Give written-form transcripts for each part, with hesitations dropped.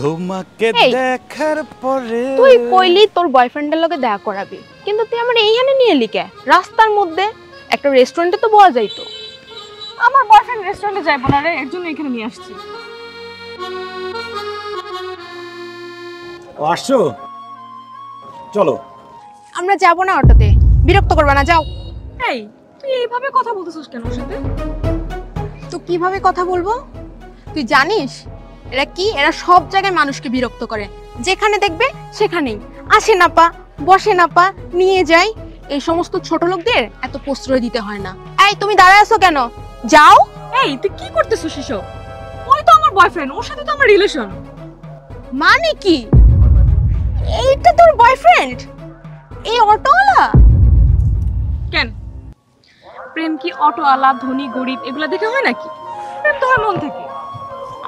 তোমাকে দেখার পরে তুই কইলি তোর বয়ফ্রেন্ডের লগে দেখা করাবি, কিন্তু তুই আমার এইখানে নিয়ে এলি কে? রাস্তার মধ্যে একটা রেস্টুরেন্টে তো বলা যাইতো। আমার বয়ফ্রেন্ড রেস্টুরেন্টে যাইবো না রে, এর জন্য এখানে নিয়ে আসছি। আসছো, চলো। আমরা যাব না অটোতে, বিরক্ত করবা না, যাও। এই তুই এইভাবে কথা বলতেছিস কেন ওর সাথে? তো কিভাবে কথা বলবো? তুই জানিস এরা কি? এরা সব জায়গায় মানুষকে বিরক্ত করে, যেখানে দেখবে সেখানেই আসে না পা, বসে না পা, নিয়ে যায়। এই সমস্ত ছোট লোকদের এত প্রশ্রয় দিতে হয় না। এই তুমি দাঁড়ায় আছো কেন? যাও। এই তুই কি করতেছিস এসব? ওই তো আমার বয়ফ্রেন্ড, ওর সাথে তো আমার রিলেশন। মানে কি? এইটা তোর বয়ফ্রেন্ড? এই অটোওয়ালা? কেন প্রেম কি অটোওয়ালা, ধনী, গরিব এগুলা দেখে হয় নাকি? প্রেম তো হয় মন থেকে।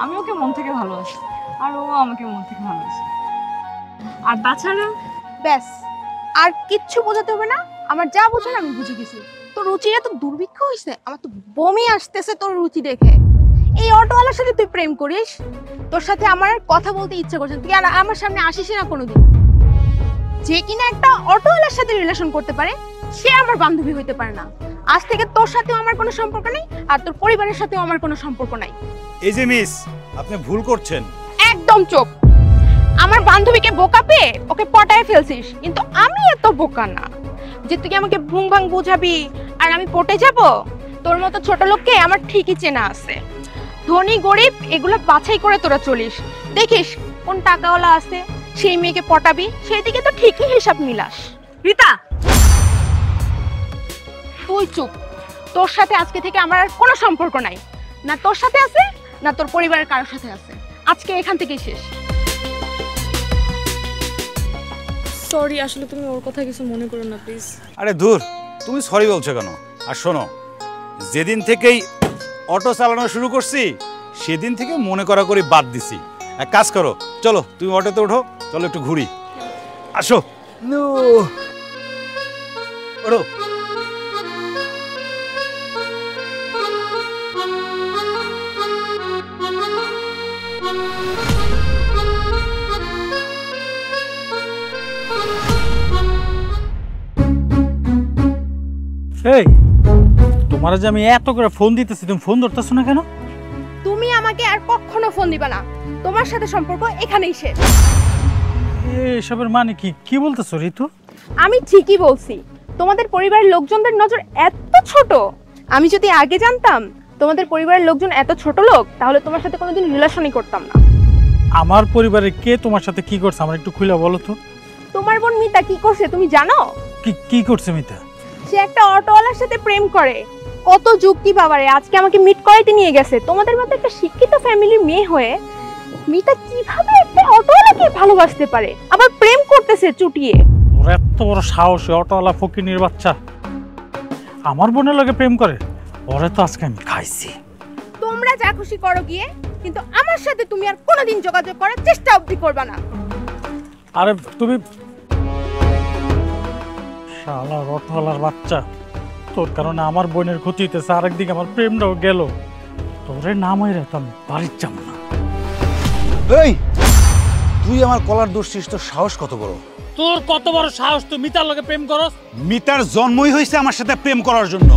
আমি ওকে মন থেকে ভালোবাসি, আর ও আমাকে মন থেকে ভালোবাসে। আর তাছাড়া ব্যাস, আর কিচ্ছু বোঝাতে হবে না। আমার যা বোঝার আমি বুঝে গেছি। তোর রুচির এত দুর্ভিক্ষ হয়েছে, আমার তো বমি আসতেছে তোর রুচি দেখে। এই অটোওয়ালার সাথে তুই প্রেম করিস? তোর সাথে আমার কথা বলতে ইচ্ছা করছে, তুই আর আমার সামনে আসিস না কোনোদিন। যে কিনা একটা অটোওয়ালার সাথে রিলেশন করতে পারে, সে আমার বান্ধবী হইতে পারে না। আজ থেকে তোর সাথেও আমার কোনো সম্পর্ক নেই, আর তোর পরিবারের সাথেও আমার কোনো সম্পর্ক নাই। এই যে মিস, আপনি ভুল করছেন। একদম চুপ। আমার বান্ধবীকে বোকা পেয়ে ওকে পটায় ফেলছিস, কিন্তু আমি এত বোকা না যে তুই আমাকে ভুং ভাং বুঝাবি আর আমি পটে যাব। তোর মতো ছোট লোককে আমার ঠিকই চেনা আছে। ধনী গরিব এগুলো বাছাই করে তোরা চলিস, দেখিস কোন টাকাওয়ালা আছে, সেই মেয়েকে পটাবি, সেই দিকে তো ঠিকই হিসাব মিলাস। রিতা, তুই চুপ। তোর সাথে আজকে থেকে আমার আর কোনো সম্পর্ক নাই, না তোর সাথে আছে না তোর পরিবারের কারোর সাথে আছে। আজকে এখান থেকেই শেষ। সরি, আসলে তুমি ওর কথা কিছু মনে করো না প্লিজ। আরে দূর, তুমি সরি বলছো কেন? আর শোনো, যেদিন থেকেই অটো চালানো শুরু করছি সেদিন থেকে মনে করা করে বাদ দিছি। এক কাজ করো, চলো তুমি অটোতে ওঠো, চলো একটু ঘুরি। আসো। ওঠো। এই তোমার যে আমি এত করে ফোন দিতেছি, তুমি ফোন ধরতেছো না কেন? তুমি আমাকে আর কখনো ফোন দিবা না, তোমার সাথে সম্পর্ক এখানেই শেষ। এসবের মানে কি? কি বলতেছো ঋতু? আমি ঠিকই বলছি, তোমাদের পরিবারের লোকজনদের নজর এত ছোট। আমি যদি আগে জানতাম তোমাদের পরিবারের লোকজন এত ছোট লোক, তাহলে তোমার সাথে কোনোদিন রিলেশনই করতাম না। আমার পরিবারে কে তোমার সাথে কি করছে আমার একটু খুলে বলো তো। তোমার বোন মিতা কি করছে তুমি জানো? কি করছে মিতা? সে একটা অটোওয়ালার সাথে প্রেম করে। কত যুক্তি বাবারে, আজকে আমাকে মিট করাইতে নিয়ে গেছে। তোমাদের মতো একটা শিক্ষিত ফ্যামিলির মেয়ে হয়ে মিতা কিভাবে একটা অটোওয়ালাকে ভালোবাসতে পারে, আবার প্রেম করতেছে চুটিয়ে? ওর এত বড় সাহস, অটোওয়ালা ফকিনীর বাচ্চা আমার বোনের লগে প্রেম করে? ওরে তো আজকে আমি খাইছি। তোমরা যা খুশি করো গিয়ে, কিন্তু আমার সাথে তুমি আর কোনোদিন যোগাযোগ করার চেষ্টা অবধি করবা না। আরে তুমি শালা অটোওয়ালার বাচ্চা, তোর কারণে আমার বোনের ক্ষতি হইতেছে, আরেকদিকে আমার প্রেমটাও গেল। তোরে নাম হয়ে তো আমি বাড়ির যাবো না। এই তুই আমার কলার দোষিস, তোর সাহস কত বড়? তোর কত বড় সাহস তুই মিতার লগে প্রেম করস? মিতার জন্মই হয়েছে আমার সাথে প্রেম করার জন্য,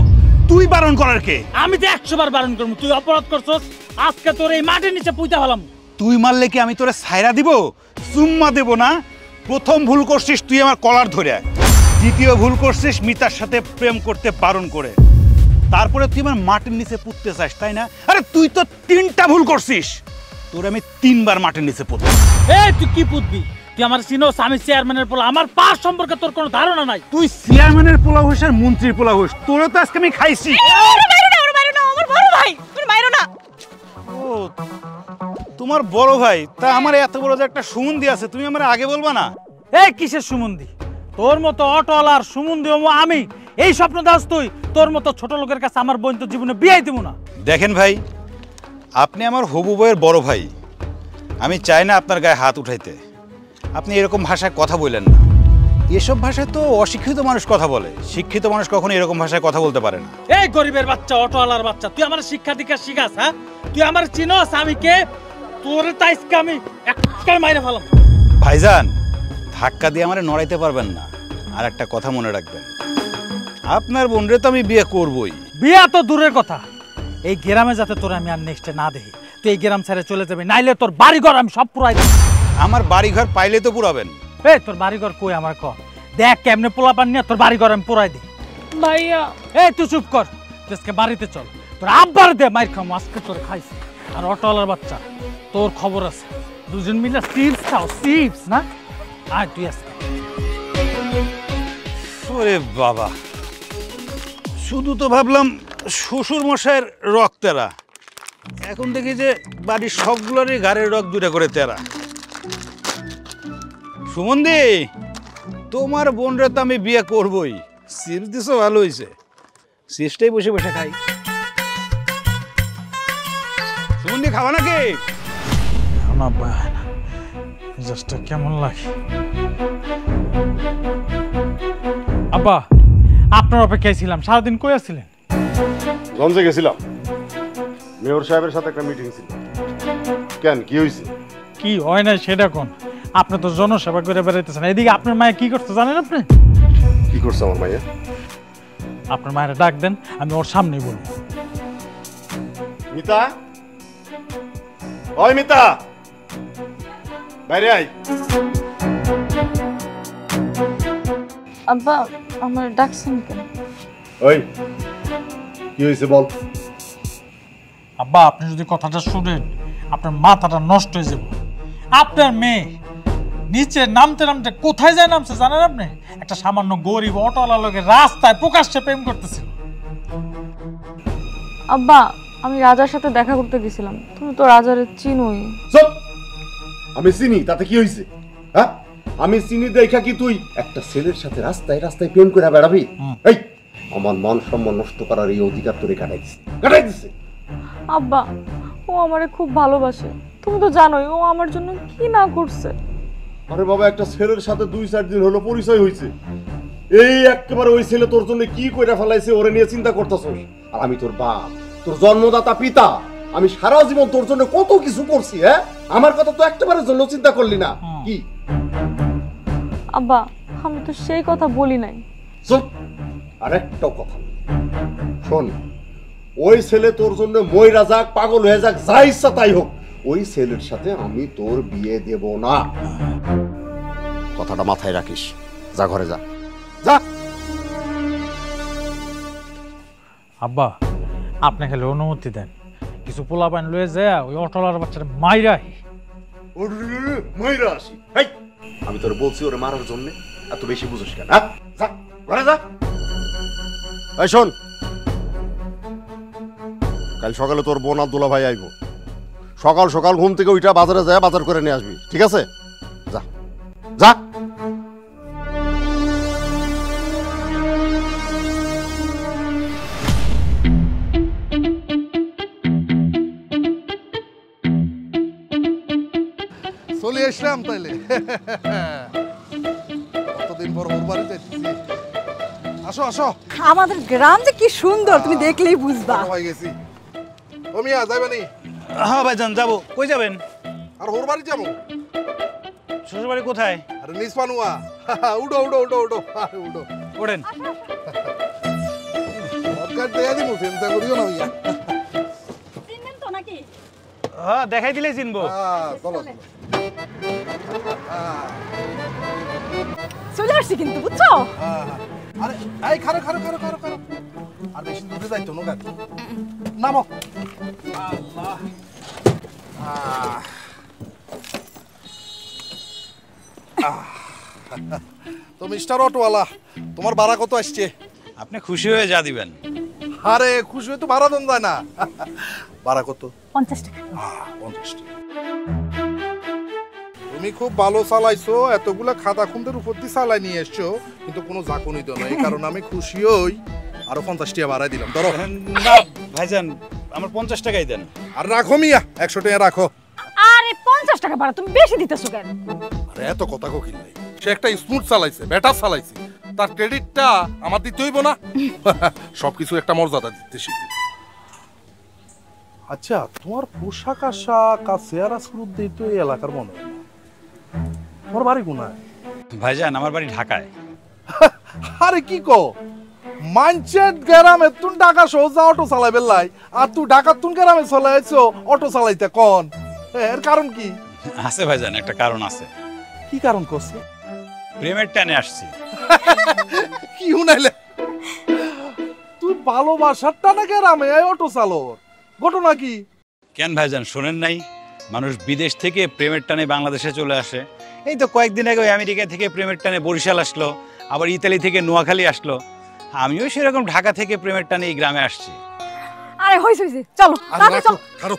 তুই বারণ করার কে? আমি তো 100 বার বারণ করবো, তুই অপরাধ করছস। আজকে তোর এই মাটির নিচে পুঁতে হলাম। তুই মারলে কি আমি তোরে ছাইরা দিব? চুম্মা দেব না। প্রথম ভুল করছিস তুই আমার কলার ধরে, দ্বিতীয় ভুল করছিস মিতার সাথে প্রেম করতে বারণ করে, তারপরে তুই আমার মাটির নিচে পুঁততে চাস, তাই না? আরে তুই তো 3টা ভুল করছিস, তোর আমি 3 বার মাটির নিচে পুঁতব। এই তুই কি পুঁতবি? তুই আমার চিনোস, আমি চেয়ারম্যানের পোলা, আমার পাস সম্পর্কে তোর কোনো ধারণা নাই। তুই চেয়ারম্যানের পোলা হইস আর মন্ত্রীর পোলা হইস, তোরে তো আজকে আমি খাইছি। আমার বড় ভাই, তুমি মাইরো না। ও তোমার বড় ভাই? তা আমার এত বড় যে একটা সুমন্দি আছে, তুমি আমার আগে বলবা না? এই কিসের সুমন্দি? তোর মতো অটোওয়ালার সুমন্দি আমি? এই স্বপ্ন দাস তুই? তোর মতো ছোট লোকের কাছে আমার বোন তো জীবনে বিয়াই দিব না। দেখেন ভাই, আপনি আমার হবু বউয়ের বড় ভাই, আমি চাই না আপনার গায়ে হাত উঠাইতে। আপনি এরকম ভাষায় কথা বললেন না। এসব ভাষায় তো অশিক্ষিত মানুষ কথা বলে, শিক্ষিত মানুষ কখনো এরকম ভাষায় কথা বলতে পারে না। এই গরিবের বাচ্চা, অটোওয়ালার বাচ্চা, তুই আমার শিক্ষা দীক্ষা শিখাস? হ্যাঁ, তুই আমার চিনোস আমি কে? তোরে তাইসকে আমি একটা মাইরে ফেলাম। ভাইজান ধাক্কা দিয়ে আমারে নড়াইতে পারবেন না। আর একটা কথা মনে রাখবেন, আপনার বোনরে তো আমি বিয়ে করবই। বিয়া তো দূরের কথা, এই গ্রামে যাতে তোর আমি আর নেক্সটে না দেখি, তুই এই গ্রাম ছেড়ে চলে যাবি, নাইলে তোর বাড়িঘর আমি সব পুরাই দেব। আমার বাড়িঘর পাইলে তো পুরাবেন। এই তোর বাড়িঘর কই আমার কর, দেখ কেমনে পোলা পান নিয়ে তোর বাড়িঘর আমি পুরাই দিই। ভাইয়া এই তুই চুপ কর, আজকে বাড়িতে চল, তোর আব্বার দে মাইর খাম, আজকে তোর খাইছি। আর অটোওয়ালার বাচ্চা, তোর খবর আছে, দুজন মিলে চিপস খাও, চিপস না? আয় তুই আজকে। ওরে বাবা, শুধু তো ভাবলাম শ্বশুর মশাইয়ের রক তেরা, এখন দেখি যে বাড়ির সবগুলোরই ঘাড়ের রক দুটা করে তেরা। সুমন্দি, তোমার বোনরে তো আমি বিয়ে করবই। চিপস দিছো ভালো হয়েছে, চিপসটাই বসে বসে খাই। সুমন্দি খাওয়া নাকি? না মেজাজটা কেমন লাগে। আব্বা, আপনার অপেক্ষায় ছিলাম, সারাদিন কই আছিলেন? গঞ্জে গেছিলাম, মেয়র সাহেবের সাথে একটা মিটিং ছিল। কেন, কি হয়েছে? কি হয় না সেটা কোন? আপনি তো জনসেবা করে বেড়াইতেছেন, এদিকে আপনার মায়ে কি করতে জানেন আপনি? কি করছে আমার মাইয়া? আপনার মায়ের ডাক দেন, আমি ওর সামনেই বলবো। মিতা, ওই মিতা, বাইরে আয়। আব্বা আমার ডাকছেন কেন? ওই কি হয়েছে বল। আব্বা, আপনি যদি কথাটা শুনেন আপনার মাথাটা নষ্ট হয়ে যাবে। আপনার মেয়ে নিচে নামতে নামতে কোথায় যায় নামছে জানেন আপনি? একটা সামান্য গরিব অটোওয়ালার লগে রাস্তায় প্রকাশ্যে প্রেম করতেছিল। আব্বা আমি রাজার সাথে দেখা করতে গেছিলাম, তুমি তো রাজারে চিনোই। চুপ! আমি চিনি, তাতে কি হয়েছে? হ্যাঁ, আমি চিনি দেখা কি তুই একটা ছেলের সাথে রাস্তায় রাস্তায় প্রেম করে বেড়াবি? এই আমার মান সম্মান নষ্ট করার এই অধিকার তোরে কাটাই দিছে। আব্বা ও আমারে খুব ভালোবাসে, তুমি তো জানোই ও আমার জন্য কি না করছে। আরে বাবা, একটা ছেলের সাথে 2-4 দিন হলো পরিচয় হয়েছে, এই একেবারে ওই ছেলে তোর জন্য কি কইরা ফেলাইছে ওরে নিয়ে চিন্তা করতেছস। আর আমি তোর বাপ, তোর জন্মদাতা পিতা, আমি সারা জীবন তোর জন্য কত কিছু করছি। হ্যাঁ, আমার কথা তো একবারের জন্য চিন্তা করলি না কি? আব্বা আমি তো সেই কথা বলি নাই। চুপ! আরেকটাও কথা শোন, ওই ছেলে তোর জন্য মইরা যাক, পাগল হয়ে যাক, যা ইচ্ছা তাই হোক, ওই ছেলের সাথে আমি তোর বিয়ে দেব না। কথাটা মাথায় রাখিস। যা ঘরে যা, যা। আব্বা, আপনি খালি অনুমতি দেন, কিছু পোলা পান লয়ে যায় ওই অটোওয়ালার বাচ্চাটা মাইরাই। মইরা আসি। হেই, আমি তোর বলছি ওরে মারার জন্য, এত বেশি বুঝিস কেন? হ্যাঁ, যা ঘরে যা। এই শোন, কাল সকালে তোর বোন আব্দুল্লাহ ভাই আইব। সকাল সকাল ঘুম থেকে ওইটা বাজারে যায় বাজার করে নিয়ে আসবি, ঠিক আছে? যা যা। চলে আসলাম তাইলে। কতদিন পর ওর বাড়ি যাইতেছি। আসো আসো। আমাদের গ্রাম যে কি সুন্দর তুমি দেখলেই বুঝবা। হয়ে গেছি। ও মিয়া যাইবানি? হ্যাঁ ভাইজান যাবো। কই যাবেন? আর ওর বাড়ি যাবো। শ্বশুর বাড়ি কোথায়? আরে নিসপানুয়া। উডো উডো উডো উডো, আরে উডো। ওঠেন। সরকার দেয়া দিমু, চিন্তা করিও না ভাইয়া। চিনবেন তো নাকি? হ্যাঁ, দেখাই দিলেই চিনবো। চলো চলো। চলে আসছি কিন্তু বুঝছো? আরে এই খারো খারো খারো খারো খারো। আর বেশি দূরে যাইতো না গাড়ি। নামো। আল্লাহ। তো মিস্টার অটোওয়ালা, তোমার ভাড়া কত আসছে? আপনি খুশি হয়ে যা দিবেন। আরে খুশি হয়ে তো ভাড়া দেন যায় না। ভাড়া কত? 50 টাকা। 50 টাকা। তুমি খুব ভালো চালাইছো, এতগুলা খাতা খুন্দের উপর দিয়ে চালাই নিয়ে এসছো, কিন্তু কোনো জাকুনি তো না। এই কারণে আমি খুশি হই, আরো 50 টাকা বাড়াই দিলাম। ধরো। না ভাইজান, আমার 50 টাকাই দেন। আর রাখো মিয়া, 100 টাকা রাখো। আরে 50 টাকা ভাড়া তুমি বেশি দিতেছো কেন? আরে এত কথা কোকিল নাই, সে একটা স্মুথ চালাইছে, বেটার চালাইছে, তার ক্রেডিটটা আমার দিতে হইব না? সবকিছু একটা মর্যাদা দিতে শিখি। আচ্ছা তোমার পোশাক আশাক আর চেহারা শুরু দিয়ে তো এই এলাকার মনে হয় না। তোমার বাড়ি কোনায়? ভাইজান আমার বাড়ি ঢাকায়। আরে কি কো, মানচেট গ্রামে তুই ঢাকা সোজা অটো চালাই বেলাই, আর তুই ঢাকা তুন গ্রামে চলে আইছো অটো চালাইতে কোন? এর কারণ কি? আছে ভাইজান, একটা কারণ আছে। কি কারণ করছে? প্রেমের টানে আসছি। কি শুনাইলে? তুই ভালোবাসার টানে গ্রামে এই অটো চালর, ঘটনা কি? কেন ভাইজান শোনেন নাই? মানুষ বিদেশ থেকে প্রেমের টানে বাংলাদেশে চলে আসে। এই তো কয়েকদিন আগে ওই আমেরিকা থেকে প্রেমের টানে বরিশাল আসলো, আবার ইতালি থেকে নোয়াখালী আসলো। আমিও সেরকম ঢাকা থেকে প্রেমের টানে এই গ্রামে আসছি। আরে হইছে হইছে, চলো তাড়াতাড়ি চলো। খারো,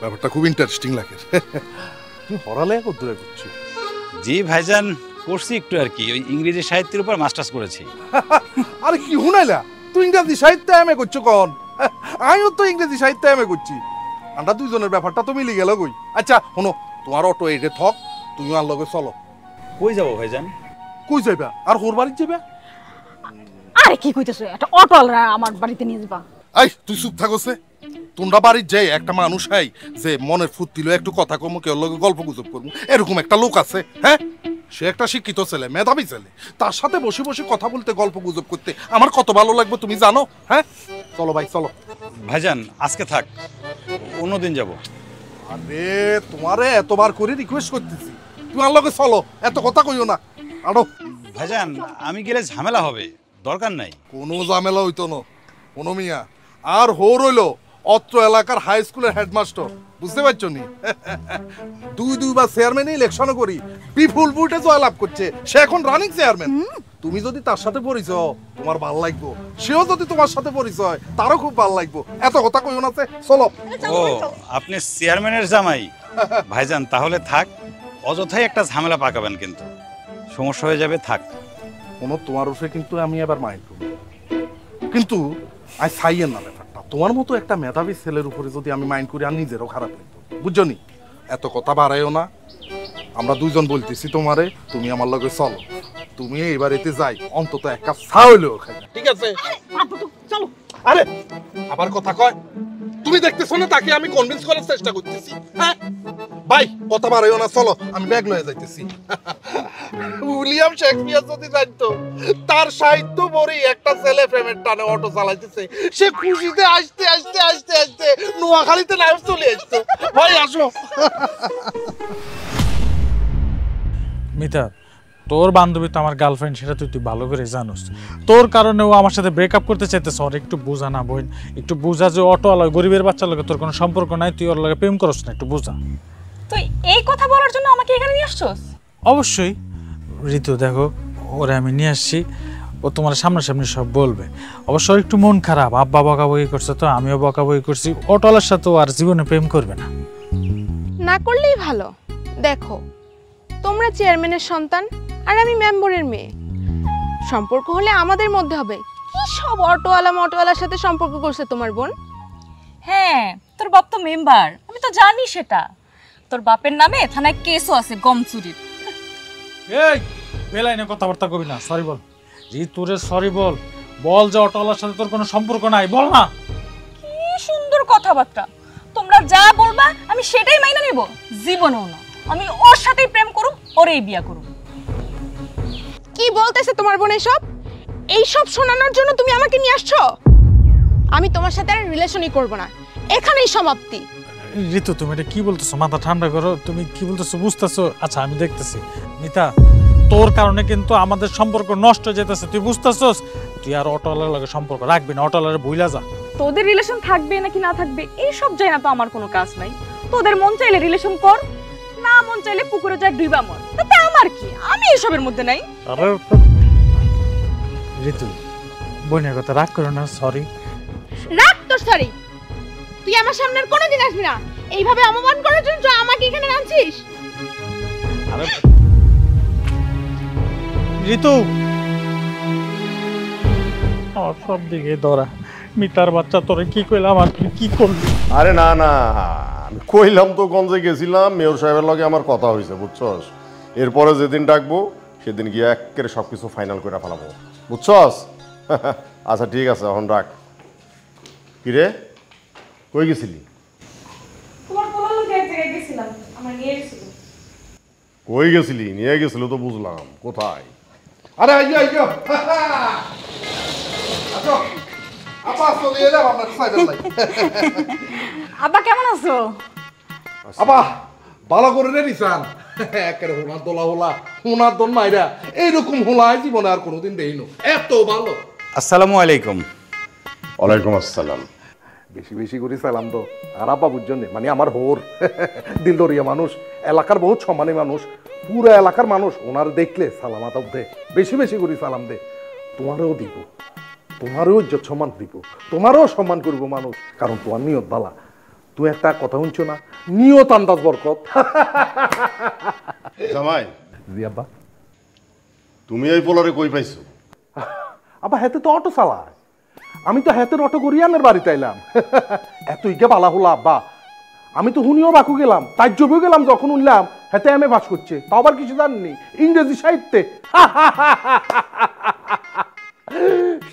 ব্যাপারটা খুব ইন্টারেস্টিং লাগে। তুই পড়ালেখা কত দূরে করছিস? জি ভাইজান, করছি একটু আর কি, ওই ইংরেজি সাহিত্যের উপর মাস্টার্স করেছি। আরে কি শুনাইলা, তুই ইংরেজি সাহিত্যে এমএ করছো কোন? আমিও তো ইংরেজি সাহিত্যে এমএ করছি। আমরা দুইজনের ব্যাপারটা তো মিলে গেল কই। আচ্ছা শোনো, তোমার অটো এইটে থক, তুমি আর লগে চলো। কই যাবো ভাইজান? কই যাইবা? আর হোর বাড়ি যাবে? আরে কি কইতেছো, একটা অটোওয়ালা আমার বাড়িতে নিয়ে যাবা? এই তুই চুপ থাকছে। তোমরা বাড়ির যাই একটা মানুষ হাই যে মনের ফুর্তিল একটু কথা কম, কেউ লগে গল্প গুজব করবো, এরকম একটা লোক আছে? হ্যাঁ, সে একটা শিক্ষিত ছেলে, মেধাবী ছেলে, তার সাথে বসে বসে কথা বলতে, গল্প গুজব করতে আমার কত ভালো লাগবে তুমি জানো? হ্যাঁ চলো ভাই চলো। ভাইজান আজকে থাক, অন্যদিন যাব। আরে তোমারে এতবার করে রিকোয়েস্ট করতেছি, তুমি আমার লগে চলো, এত কথা কইও না। আরো ভাইজান আমি গেলে ঝামেলা হবে, দরকার নাই। কোনো ঝামেলা হইতো না কোনো মিয়া। আর হোর হইলো অত্র এলাকার হাই স্কুলের হেডমাস্টার, বুঝতে পারছো নি? দুইবার চেয়ারম্যান ইলেকশন করি বিপুল ভোটে জয়লাভ করছে, সে এখন রানিং চেয়ারম্যান। তুমি যদি তার সাথে পরিচয়, তোমার ভাল লাগবো, সেও যদি তোমার সাথে পরিচয়, তারও খুব ভাল লাগবো। এত কথা কইও না, চলো। ও আপনি চেয়ারম্যানের জামাই? ভাইজান তাহলে থাক, অযথাই একটা ঝামেলা পাকাবেন, কিন্তু সমস্যা হয়ে যাবে। থাক। কোনো তোমার উপরে কিন্তু আমি এবার মাইন্ড করবো, কিন্তু আই চাইয়ের না ব্যাপারটা। তোমার মতো একটা মেধাবী ছেলের উপরে যদি আমি মাইন্ড করি, আর নিজেরও খারাপ লাগবে, বুঝছো নি? এত কথা বাড়াইও না, আমরা দুইজন বলতেছি তোমারে, তুমি আমার লগে চলো। তুমি এই বাড়িতে যাই অন্তত এক কাপ চা হইলেও খাই, ঠিক আছে? চলো। আরে আবার কথা কয়, তুমি দেখতেছো না তাকে আমি কনভিন্স করার চেষ্টা করতেছি? হ্যাঁ ভাই কথা বাড়াইও না, চলো আমি ব্যাগ লয়ে যাইতেছি। উইলিয়াম শেক্সপিয়ার যদি জানতো তার সাহিত্য পড়েই একটা ছেলে প্রেমের টানে অটো চালাইতেছে, সে খুশিতে আসতে আসতে আসতে আসতে নোয়াখালীতে লাইভ চলে আসতো। ভাই আসো। মিতা, তোর বান্ধবী তো আমার গার্লফ্রেন্ড, সেটা তুই ভালো করে জানোস। তোর কারণে ও আমার সাথে ব্রেকআপ করতে চাইতেছ। ওর একটু বোঝা না বোন, একটু বোঝা যে অটোওয়ালা গরিবের বাচ্চার লগে তোর কোনো সম্পর্ক নাই, তুই ওর লগে প্রেম করস না, একটু বোঝা। তুই এই কথা বলার জন্য আমাকে এখানে নিয়ে আসছস? অবশ্যই ঋতু, দেখো ওরে আমি নিয়ে আসছি, ও তোমার সামনাসামনি সব বলবে। অবশ্য ওর একটু মন খারাপ, আব্বা বকাবকি করছে তো আমিও বকাবকি করছি। অটোওয়ালার সাথে ও আর জীবনে প্রেম করবে না। না করলেই ভালো। দেখো তোমরা চেয়ারম্যানের সন্তান আর আমি মেম্বারের মেয়ে, সম্পর্ক হলে আমাদের মধ্যে হবে। কি সব অটোওয়ালার সাথে সম্পর্ক করছে তোমার বোন? হ্যাঁ, তোর বাপ তো মেম্বার, আমি তো জানি সেটা। তোর বাপের নামে থানায় কেসও আছে গম চুরির। এই বেলাইনে কথাবার্তা কবি না, সরি বল ঋতুরে, সরি বল, বল যে অটোওয়ালার সাথে তোর কোনো সম্পর্ক নাই, বল না। কি সুন্দর কথাবার্তা, তোমরা যা বলবা আমি সেটাই মাইনা নেব। জীবনেও না, আমি ওর সাথেই প্রেম করুম, ওরেই বিয়া করুম। কি বলতেছে তোমার বোন এসব? এইসব শোনানোর জন্য তুমি আমাকে নিয়ে আসছো? আমি তোমার সাথে আর রিলেশনই করব না, এখানেই সমাপ্তি। ঋতু তুমি এটা কি বলতেছো? মাথা ঠান্ডা করো, তুমি কি বলতেছো বুঝতেছো? আচ্ছা আমি দেখতেছি। মিতা, তোর কারণে কিন্তু আমাদের সম্পর্ক নষ্ট হয়ে যেতেছে, তুই বুঝতেছস? তুই আর অটোওয়ালার লগে সম্পর্ক রাখবি না, অটোওয়ালারে ভুইলা যা। তোদের রিলেশন থাকবে নাকি না থাকবে এইসব যাই না, তো আমার কোনো কাজ নাই। তোদের মন চাইলে রিলেশন কর, না মন চাইলে পুকুরে যা ডুইবা মর, তাতে আমার কি? আমি এসবের মধ্যে নাই। আরে ঋতু, বোনের কথা রাগ করো না, সরি। রাখ তোর সরি, তুই আমার সামনে আর কোনোদিন আসবি না। এইভাবে অপমান করার জন্য তুই আমাকে এখানে আনছিস? আরে ঋতু, আমার সব দিকে ধরা। মিতার বাচ্চা, তোরে কি কইলাম আর তুই কি করলি? আরে না না, আমি কইলাম তো গঞ্জে গেছিলাম, মেয়র সাহেবের লগে আমার কথা হয়েছে, বুঝছস? এরপরে যেদিন ডাকবো সেদিন গিয়ে একেবারে সব কিছু ফাইনাল করে ফেলাবো, বুঝছস? আচ্ছা ঠিক আছে, এখন রাখ। কিরে কই গেছিলি? আমার নিয়ে গেছিল। কই গেছিলি? নিয়ে গেছিল তো বুঝলাম, কোথায়? আরে আইয়া আইয়া আসো আপা চলে এলাম আপনার সাইকেল নাই আব্বা কেমন আছো? আপা ভালো করে রে নিসান একের হোনার দোলা হোলা হোনার দন মাইরা এইরকম হোলায় জীবনে আর কোনোদিন দেইনো এত ভালো। আসসালামু আলাইকুম। ওয়ালাইকুম আসসালাম। বেশি বেশি করে সালাম তো আর আপা বুঝছেন মানে আমার হোর দিলদরিয়া মানুষ, এলাকার বহুত সম্মানী মানুষ, পুরো এলাকার মানুষ ওনার দেখলে সালামাত দে, বেশি বেশি করে সালাম দে। তোমারও দিব, তোমারও ইজ্জত সম্মান দিব, তোমারও সম্মান করব মানুষ, কারণ তোমার নিয়ত ভালা। তুই একটা কথা শুনছো না, নিয়ত আন্দাজ বরকত। জামাই, জি আব্বা। তুমি এই পোলারে কই পাইছো? আব্বা হাতে তো অটো চালায়, আমি তো হাতের অটো করিয়ানের বাড়িতে এলাম। এত ইকে পালা হলো আব্বা, আমি তো হুনিও বাকু গেলাম, তাজ্জবেও গেলাম, যখন উঠলাম হাতে এমএ পাস করছে, তাও আবার কিছু জাননি ইংরেজি সাহিত্যে।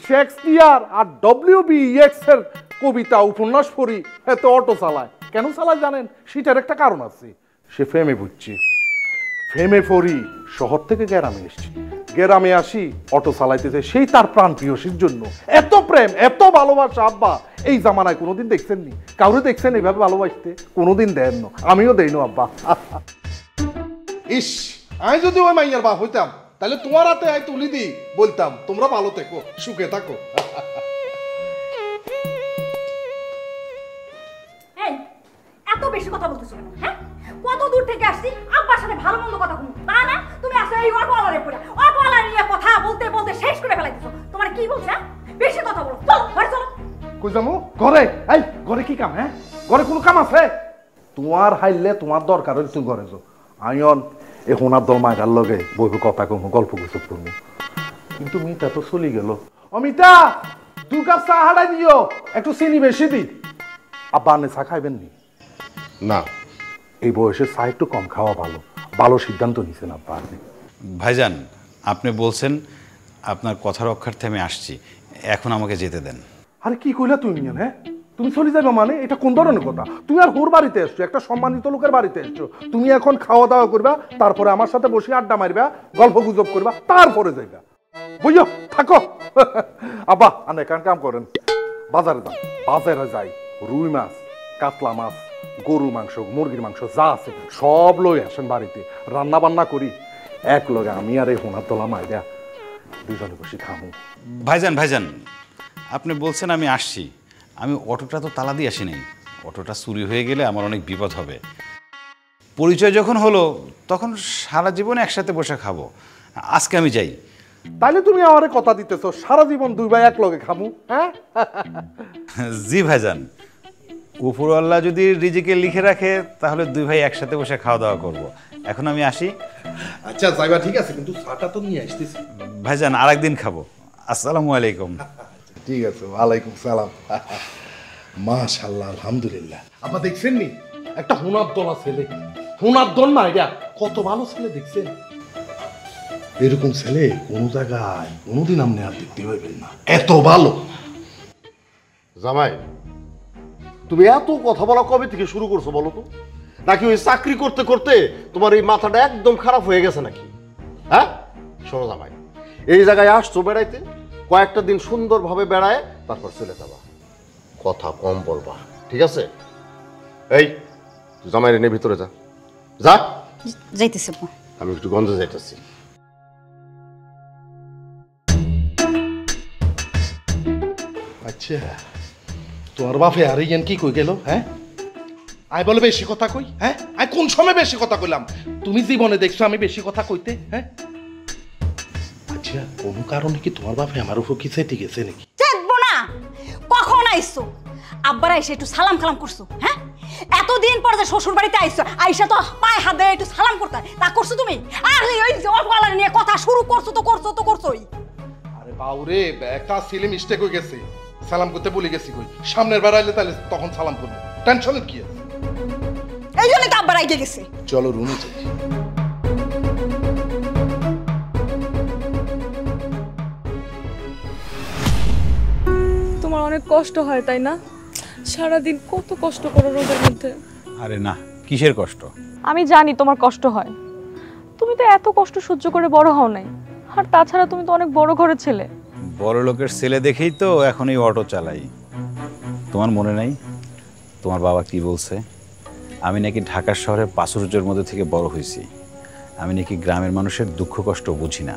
শেক্সপিয়ার আর ডব্লিউ.বি. ইয়েটসের কবিতা উপন্যাস পড়ি, এত অটো চালায়। কেন চালায় জানেন? সেটার একটা কারণ আছে, সে ফেমে বুঝছে। ফেমে পড়ি শহর থেকে গ্রামে এসছি, গ্রামে আসি অটো চালাইতেছে সেই তার প্রাণ প্রিয়সীর জন্য। এত প্রেম, এত ভালোবাসা আব্বা এই জামানায় কোনোদিন দেখছেননি? কাউরে দেখছেন এইভাবে ভালোবাসতে? কোনোদিন দেন না, আমিও দেই না আব্বা। ইস, আমি যদি ওই মাইয়ার বাপ হইতাম তাহলে তোমার হাতে আমি তুলি দি, বলতাম তোমরা ভালো থেকো, সুখে থাকো। এই এত বেশি কথা বলতেছো কেন? হ্যাঁ, কত দূর থেকে আসছি, আব্বার সাথে ভালো মন্দ কথা বলবো তা না, তুমি আসলে এই অটোওয়ালারে পড়ে অটোওয়ালা নিয়ে কথা বলতে বলতে শেষ করে ফেলাইতেছো। তোমার কি বলছে? হ্যাঁ? বেশি কথা বলো, চলো ঘরে চলো। কই যামু? ঘরে? এই ঘরে কি কাম? হ্যাঁ, ঘরে কোনো কাম আছে? তোমার হাইলে তোমার দরকার হলে তুমি ঘরে যাও। আইন এ হোনার দল মায়ের লগে বইব, কথা কম, গল্প গুজব করবো। কিন্তু মিতা তো চলে গেল। অমিতা, 2 কাপ চা হারাই দিও, একটু চিনি বেশি দি। আব্বা আনে চা খাইবেন নি? না, এই বয়সে চা একটু কম খাওয়া ভালো। ভালো সিদ্ধান্ত নিছেন আব্বা আপনি। ভাইজান, আপনি বলছেন, আপনার কথা রক্ষার্থে আমি আসছি, এখন আমাকে যেতে দেন। আরে কি কইলা তুমি? হ্যাঁ, তুমি চলে যাবে মানে? এটা কোন ধরনের কথা? তুমি আর হোর বাড়িতে এসছো, একটা সম্মানিত লোকের বাড়িতে এসছো, তুমি এখন খাওয়া দাওয়া করবা, তারপরে আমার সাথে বসে আড্ডা মারবা, গল্প গুজব করবা, তারপরে যাইবা। বুঝো, থাকো। আব্বা আনে কাম করেন, বাজারে যান, বাজারে যাই, রুই মাছ, কাতলা মাছ, গরু মাংস, মুরগির মাংস যা আছে সব লই আসেন বাড়িতে, রান্না বান্না করি এক লগে, আমি আর এই হোনার তোলা মাইরা দুজনে বসে খামু। ভাইজান ভাইজান, আপনি বলছেন আমি আসছি, আমি অটোটা তো তালা দিয়ে আসি নাই। অটোটা চুরি হয়ে গেলে আমার অনেক বিপদ হবে। পরিচয় যখন হলো তখন সারা জীবন একসাথে বসে খাবো। আজকে আমি যাই। তাইলে তুমি আমারে কথা দিতেছো সারা জীবন 2 ভাই এক লগে খামু? হ্যাঁ, জি ভাইজান, উপরওয়াল্লাহ যদি রিজিকে লিখে রাখে তাহলে 2 ভাই একসাথে বসে খাওয়া দাওয়া করব। এখন আমি আসি। আচ্ছা যাইবা, ঠিক আছে, কিন্তু চাটা তো নিয়ে আসতেছি। ভাইজান আরেকদিন খাবো। আসসালামু আলাইকুম। ঠিক আছে, ওয়ালাইকুম সালাম। মাশাআল্লাহ, আলহামদুলিল্লাহ। আপা দেখছেন নি, একটা হুনার দলা ছেলে, হুনার দল না, এটা কত ভালো ছেলে দেখছেন? এরকম ছেলে কোন জায়গায় কোনোদিন আপনি আর দেখতে পাইবেন না, এত ভালো। জামাই, তুমি এত কথা বলা কবে থেকে শুরু করছো বলো তো? নাকি ওই চাকরি করতে করতে তোমার এই মাথাটা একদম খারাপ হয়ে গেছে নাকি? হ্যাঁ, শোনো জামাই, এই জায়গায় আসছো বেড়াইতে, কয়েকটা দিন সুন্দরভাবে বেড়ায় তারপর চলে যাবা, কথা কম বলবা, ঠিক আছে? এই জামাই রেনে ভিতরে যা, যা। যাইতেছে। আমি একটু গঞ্জে যাইতেছি। আচ্ছা, তোমার বাপে আর ইয়ান কি কই গেল? হ্যাঁ, আই বলে বেশি কথা কই? হ্যাঁ, আই কোন সময় বেশি কথা কইলাম? তুমি জীবনে দেখছো আমি বেশি কথা কইতে? হ্যাঁ, আচ্ছা, কোন কারণে কি তোমার বাপে আমার উপর কি চেতে গেছে নাকি? চেতবো না, কখন আইছো? আব্বারা এসে একটু সালাম কালাম করছো? হ্যাঁ, এতদিন পর যে শ্বশুর বাড়িতে আইছো, আইসা তো পায়ে হাত দিয়ে একটু সালাম করতে, তা করছো তুমি? আর ওই যে অটোওয়ালা নিয়ে কথা শুরু করছোই। আরে বাউরে, একটা ছেলে মিস্টেক হয়ে গেছে, সালাম করতে ভুলে গেছি। কই সামনের বার আইলে তাহলে তখন সালাম করবো, টেনশনের কি আছে? এই জন্যই তো আব্বার আইগে গেছে। চলো রুমে যাই। তোমার অনেক কষ্ট হয় তাই না? সারাদিন কত কষ্ট করো রোদের মধ্যে। আরে না, কিসের কষ্ট? আমি জানি তোমার কষ্ট হয়, তুমি তো এত কষ্ট সহ্য করে বড় হও নাই। আর তাছাড়া তুমি তো অনেক বড় ঘরের ছেলে। বড় লোকের ছেলে দেখেই তো এখন এই অটো চালাই। তোমার মনে নাই তোমার বাবা কি বলছে? আমি নাকি ঢাকার শহরে প্রাচুর্যের মধ্যে থেকে বড় হয়েছি, আমি নাকি গ্রামের মানুষের দুঃখ কষ্ট বুঝি না।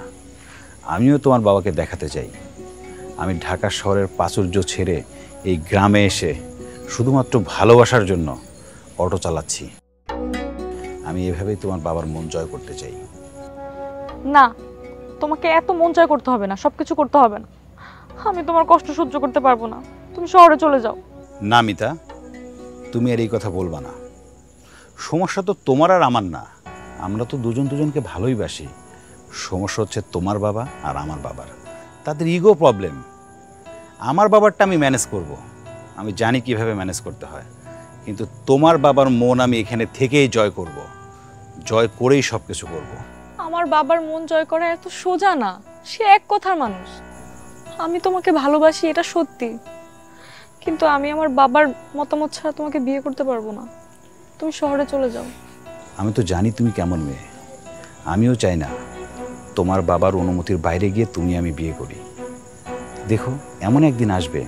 আমিও তোমার বাবাকে দেখাতে চাই আমি ঢাকা শহরের প্রাচুর্য ছেড়ে এই গ্রামে এসে শুধুমাত্র ভালোবাসার জন্য অটো চালাচ্ছি। আমি এভাবেই তোমার বাবার মন জয় করতে চাই। না, তোমাকে এত মন জয় করতে হবে না, সবকিছু করতে হবে না। আমি তোমার কষ্ট সহ্য করতে পারবো না, তুমি শহরে চলে যাও। না মিতা, তুমি আর এই কথা বলবা না। সমস্যা তো তোমার আর আমার না, আমরা তো দুজন দুজনকে ভালোই বাসি। সমস্যা হচ্ছে তোমার বাবা আর আমার বাবার, তাদের ইগো প্রবলেম। আমার বাবারটা আমি ম্যানেজ করব, আমি জানি কিভাবে ম্যানেজ করতে হয়, কিন্তু তোমার বাবার মন আমি এখানে থেকেই জয় করব, জয় করেই সব কিছু করবো। আমার বাবার মন জয় করা এত সোজা না, সে এক কথার মানুষ। আমি তোমাকে ভালোবাসি, এটা সত্যি, কিন্তু আমি আমার বাবার মতামত ছাড়া তোমাকে বিয়ে করতে পারবো না। তুমি শহরে চলে যাও। আমি তো জানি তুমি কেমন মেয়ে, আমিও চাই না তোমার বাবার অনুমতির বাইরে গিয়ে তুমি আমি বিয়ে করি। দেখো, এমন একদিন আসবে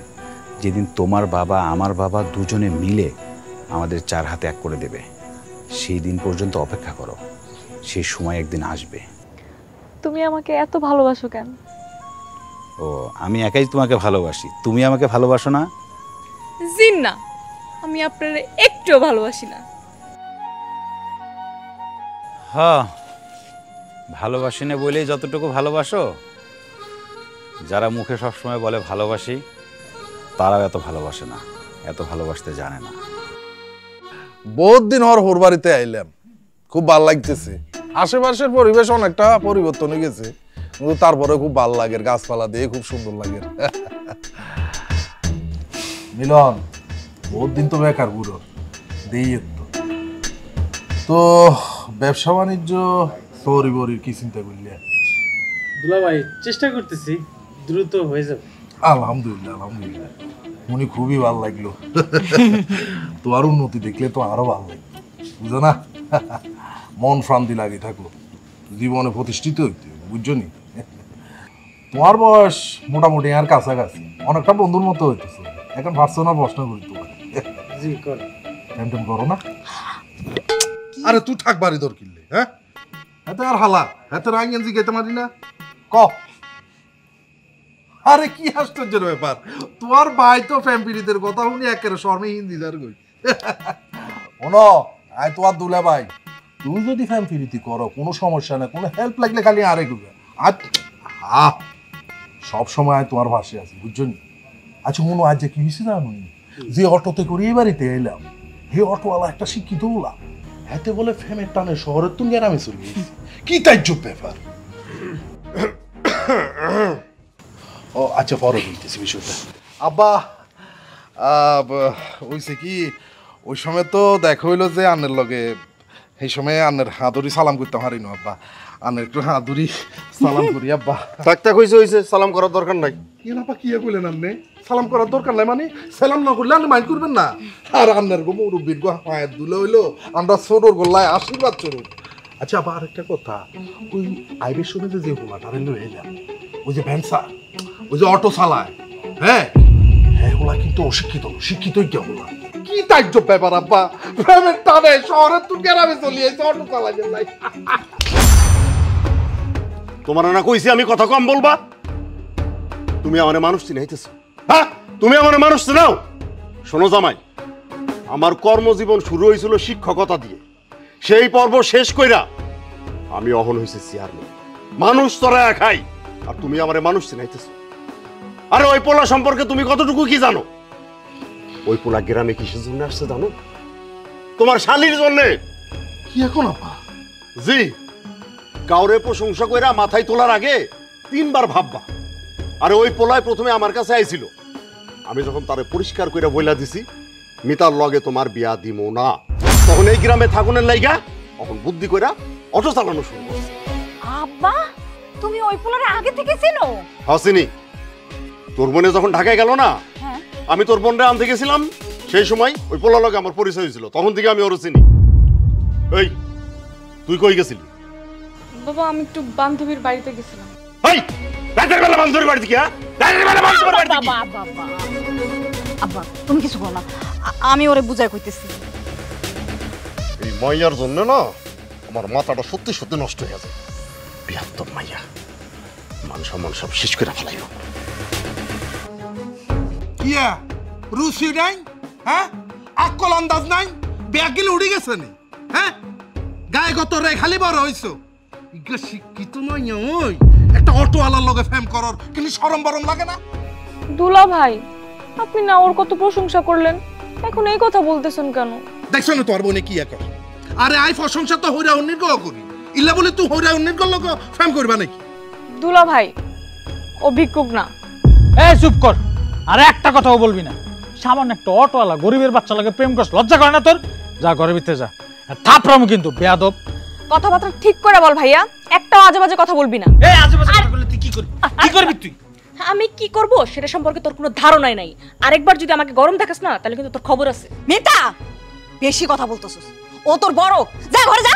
যেদিন তোমার বাবা আমার বাবা দুজনে মিলে আমাদের চার হাতে এক করে দেবে। সেই দিন পর্যন্ত অপেক্ষা করো, সেই সময় একদিন আসবে। তুমি আমাকে এত ভালোবাসো কেন? ও, আমি একাই তোমাকে ভালোবাসি, তুমি আমাকে ভালোবাসো না? জিন না, আমি আপনারে একটুও ভালোবাসি না। হ্যাঁ, ভালোবাসি না বলেই যতটুকু ভালোবাসো। যারা মুখে সবসময় বলে ভালোবাসি, তারাও এত ভালোবাসে না, এত ভালোবাসতে জানে না। বহুত দিন ওর বাড়িতে আইলাম, খুব ভাল লাগতেছে। আশেপাশের পরিবেশ অনেকটা পরিবর্তন হয়ে গেছে, কিন্তু তারপরে খুব ভাল লাগে, গাছপালা দিয়ে খুব সুন্দর লাগে। মিলন, বহুত দিন তো বেকার বুড়ো দিই তো ব্যবসা বাণিজ্য সরি বরির কি চিন্তা করলে? দুলা ভাই, চেষ্টা করতেছি, দ্রুত হয়ে যাবে। আলহামদুলিল্লাহ আলহামদুলিল্লাহ, উনি খুবই ভালো লাগলো। তোমার উন্নতি দেখলে তো আরো ভালো লাগলো, বুঝো না? মন শান্তি লাগে থাকো, জীবনে প্রতিষ্ঠিত হইতে, বুঝছো নি? তোমার বয়স মোটামুটি আর কাছাকাছি, অনেকটা বন্ধুর মতো হইতেছে। এখন ভাবছো না প্রশ্ন করি তোমার? জি কর। টেম করো না। আরে তুই থাক বাড়ি দর কিনলে, হ্যাঁ এত আর হালা এত রাঙ্গেন জিগাইতে পারি না ক। আরে কি আশ্চর্যের ব্যাপার, তোমার ভাই তো ফ্যামিলিদের কথা শুনি একেবারে শর্মে হিন্দি দার কই। শোনো, আয় তোমার দুলা ভাই, তুমি যদি ফ্যামিলিতি করো কোনো সমস্যা না, কোনো হেল্প লাগলে খালি আরে করবে। আজ সব সময় তোমার ভাষে আছি, বুঝছো নি? আচ্ছা মনে আজ যে কি হয়েছে জানো, যে অটোতে করে এই বাড়িতে এলাম, হে অটোওয়ালা একটা শিক্ষিত হলা, হাতে বলে ফ্যামের টানে শহরের তুমি গ্রামে চলে গেছি। কি তাজ্জব ব্যাপার। ও আচ্ছা, পরে বলতেছি বিষয়টা। আব্বা ওইছে কি, ওই সময় তো দেখা হইলো যে আন্নের লগে, সেই সময় আন্নের হাতুড়ি সালাম করতে পারি না আব্বা, আন্নের একটু হাতুড়ি সালাম করি আব্বা। থাকতে হইছে সালাম করার দরকার নাই। কি আপা কি কইলেন আন্নে? সালাম করার দরকার নাই মানে? সালাম না করলে আপনি মাইন্ড করবেন না? আর আন্নের গো মুরব্বির গো পায়ের দুলে হইলো, আমরা ছোটর গোল্লায় আশীর্বাদ চলুন। আচ্ছা আবার আরেকটা কথা, ওই আইবের শুনে যে হোলাটা লয়ে এলাম, ওই যে ভ্যানসা, ওই যে অটো চালায়, হ্যাঁ হ্যাঁ, হোলা কিন্তু অশিক্ষিত, শিক্ষিতই কে হোলা। কি তাজ্জব ব্যাপার আব্বা, প্রেমের টানে শহরের তুই গ্রামে চলিয়েছে, অটো চালাই নাই। তোমার না কইছি আমি কথা কম বলবা? তুমি আমার মানুষ চিনাইতেছো? হ্যাঁ, তুমি আমার মানুষ চিনাও? শোনো জামাই, আমার কর্মজীবন শুরু হয়েছিল শিক্ষকতা দিয়ে, সেই পর্ব শেষ কইরা আমি অহন হয়েছি চেয়ারম্যান, মানুষ চড়ায় খাই, আর তুমি আমার মানুষ চিনাইতেছো? আরে ওই পোলা সম্পর্কে তুমি কতটুকু কি জানো? ওই পোলা গ্রামে কিসের জন্য আসছে জানো? তোমার শালির জন্য। কি এখন আপা? জি, কাউরে প্রশংসা কইরা মাথায় তোলার আগে 3 বার ভাববা। আরে ওই পোলায় প্রথমে আমার কাছে আইছিল, আমি যখন তারে পরিষ্কার কইরা বইলা দিছি মিতার লগে তোমার বিয়া দিমো না, তখন এই গ্রামে থাকুনের লাইগা তখন বুদ্ধি কইরা অটো চালানো শুরু করছে। আব্বা, তুমি ওই পোলারে আগে থেকে চিনো? হাসিনি, তোর বোনে যখন ঢাকায় গেল না, হ্যাঁ, আমি তোর বোনরে আনতে গেছিলাম, সেই সময় ওই পোলার লগে আমার পরিচয় হয়েছিল, তখন থেকে আমি ওর চিনি। এই তুই কই গেছিলি? বাবা আমি একটু বান্ধবীর বাড়িতে গেছিলাম। এই রাতের বেলা বান্ধবীর বাড়িতে কি? রাতের বেলা বান্ধবীর বাড়িতে কি? আব্বা তুমি কিছু বলো না, আমি ওরে বুঝাই কইতেছি। এই মাইয়ার জন্য না আমার মাথাটা সত্যি সত্যি নষ্ট হয়ে গেছে। বিয়াত্তর মাইয়া, মান সম্মান সব শেষ করে ফেলাইল। কিয়া রুচি নাই, হ্যাঁ আকল আন্দাজ নাই, ব্যাগিল উড়ে গেছে নি, হ্যাঁ গায়ে গত রে খালি বড় হইছো। ইগা শিক্ষিত নয় ওই একটা অটোওয়ালার লগে ফেম করর, কিন্তু শরম বরম লাগে না? দুলা ভাই আপনি না ওর কত প্রশংসা করলেন, এখন এই কথা বলতেছেন কেন? দেখছো না তোর বোনে কি এখন? আরে আই প্রশংসা তো হইরা উন্নির গো করি, ইল্লা বলে তুই হইরা উন্নির গো লগে ফেম করবা নাকি? দুলা ভাই ও ভিক্ষুক না। এই চুপ কর, আর একটা কথাও বলবি না। সামান্য একটা অটোওয়ালা গরিবের বাচ্চা লাগে প্রেম করছ, লজ্জা করে না তোর? যা ঘরের ভিতরে যা, থাপড়াম কিন্তু বেয়াদব। কথাবার্তা ঠিক করে বল ভাইয়া, একটা আজে বাজে কথা বলবি না। এই আজেবাজে কথা বললে তুই কি করবি? কি করবি তুই? আমি কি করব সেটা সম্পর্কে তোর কোনো ধারণাই নাই। আরেকবার যদি আমাকে গরম দেখাস না তাহলে কিন্তু তোর খবর আছে। মিতা বেশি কথা বলতেছিস, ও তোর বড়, যা ঘরে যা।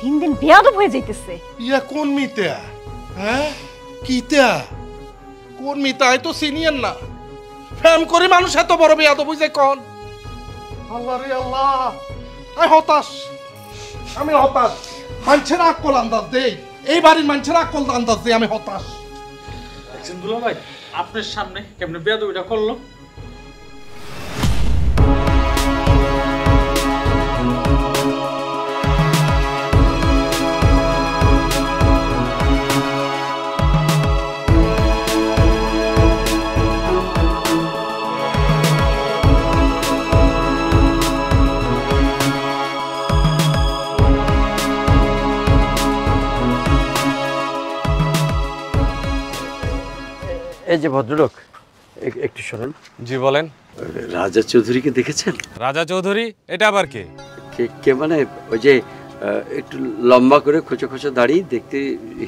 দিন দিন বেয়াদব হয়ে যাইতেছে। ইয়া কোন মিতা? হ্যাঁ কিতা কোন মিতা? আই তো সিনিয়র না, ফেম করে মানুষ এত বড় বেয়াদব হই যায় কোন? আল্লাহ রে আল্লাহ, আই হতাশ, আমি হতাশ। মানুষের আকল আন্দাজ দেই, এই বাড়ির মানুষের আকল আন্দাজ দেই, আমি হতাশ। দেখছেন দুলা ভাই আপনার সামনে কেমনে বেয়াদবিটা করলো? এই যে ভদ্রলোক, একটু শোনেন। জি বলেন। রাজা চৌধুরীকে দেখেছেন? রাজা চৌধুরী? এটা আবার কে? কে মানে ওই যে একটু লম্বা করে খোঁচা খোঁচা দাড়ি, দেখতে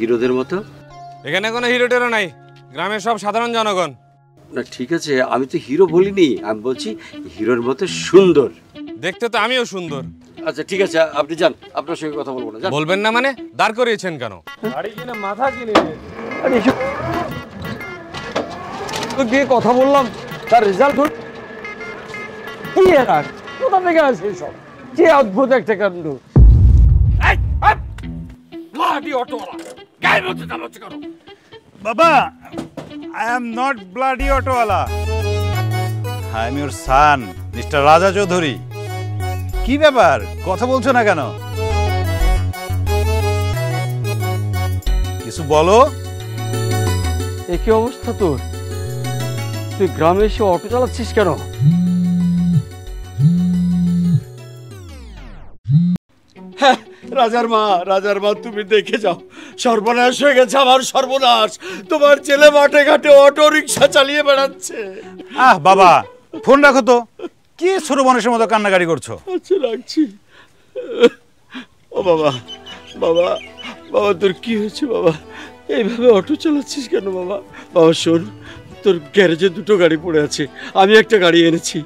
হিরোদের মতো। এখানে কোনো হিরো টেরো নাই, গ্রামের সব সাধারণ জনগণ। না ঠিক আছে, আমি তো হিরো বলিনি, আমি বলছি হিরোর মতো সুন্দর। দেখতে তো আমিও সুন্দর। আচ্ছা ঠিক আছে, আপনি যান, আপনার সঙ্গে কথা বলবো না। বলবেন না মানে? দাঁড় করিয়েছেন কেন? গাড়ি কিনে মাথা কিনে আরে এসব তো গিয়ে কথা বললাম, তার রেজাল্ট হল কি? আর কোথা থেকে আসে সব? যে অদ্ভুত একটা কাণ্ড। বাবা, I am not bloody অটোওয়ালা, I am your son, mister রাজা চৌধুরী। কি ব্যাপার, কথা বলছো না কেন? কিছু বলো। একই অবস্থা তোর, তুই গ্রামে এসে অটো চালাচ্ছিস কেন? রাজার মা তুমি দেখে যাও, সর্বনাশ হয়ে গেছে আমার, সর্বনাশ। তোমার ছেলে মাঠে ঘাটে অটো রিক্সা চালিয়ে বেড়াচ্ছে। আহ বাবা, ফোন রাখো তো, কি ছোট মানুষের মতো কান্নাকাটি করছো? আচ্ছা রাখছি। ও বাবা, বাবা বাবা তোর কি হয়েছে বাবা? এইভাবে অটো চালাচ্ছিস কেন বাবা? বাবা শোন, তোর গ্যারেজে দুটো গাড়ি পড়ে আছে, আমি একটা গাড়ি এনেছি।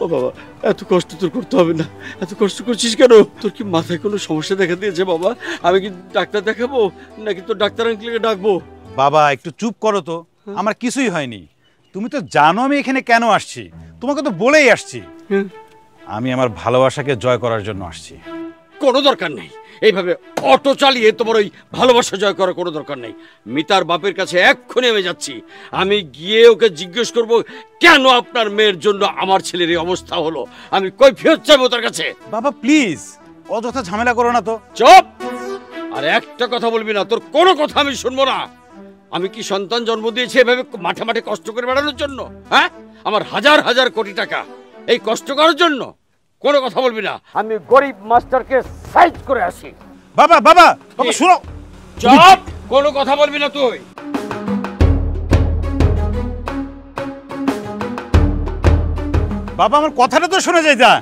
ও বাবা, এত কষ্ট তোর করতে হবে না, এত কষ্ট করছিস কেন? তোর কি মাথায় কোনো সমস্যা দেখা দিয়েছে বাবা? আমি কি ডাক্তার দেখাবো নাকি তোর ডাক্তার আঙ্কেলকে ডাকবো? বাবা একটু চুপ করো তো, আমার কিছুই হয়নি। তুমি তো জানো আমি এখানে কেন আসছি, তোমাকে তো বলেই আসছি, আমি আমার ভালোবাসাকে জয় করার জন্য আসছি। কোনো দরকার নেই, এইভাবে অটো চালিয়ে তোমার ওই ভালোবাসা জয় করার কোনো দরকার নেই। মিতার বাপের কাছে এক্ষুনি আমি যাচ্ছি, আমি গিয়ে ওকে জিজ্ঞেস করব কেন আপনার মেয়ের জন্য আমার ছেলের এই অবস্থা হলো। আমি কৈফিয়ত চাইবো তার কাছে। বাবা প্লিজ অযথা ঝামেলা করো না তো। চুপ! আর একটা কথা বলবি না, তোর কোনো কথা আমি শুনবো না। আমি কি সন্তান জন্ম দিয়েছি এভাবে মাঠে মাঠে কষ্ট করে বেড়ানোর জন্য? হ্যাঁ, আমার হাজার হাজার কোটি টাকা এই কষ্ট করার জন্য? কোনো কথা বলবি না, আমি গরিব মাস্টারকে সাইজ করে আসি। বাবা বাবা বাবা শুনো। চুপ! কোনো কথা বলবি না তুই। বাবা আমার কথাটা তো শুনে যাই। যা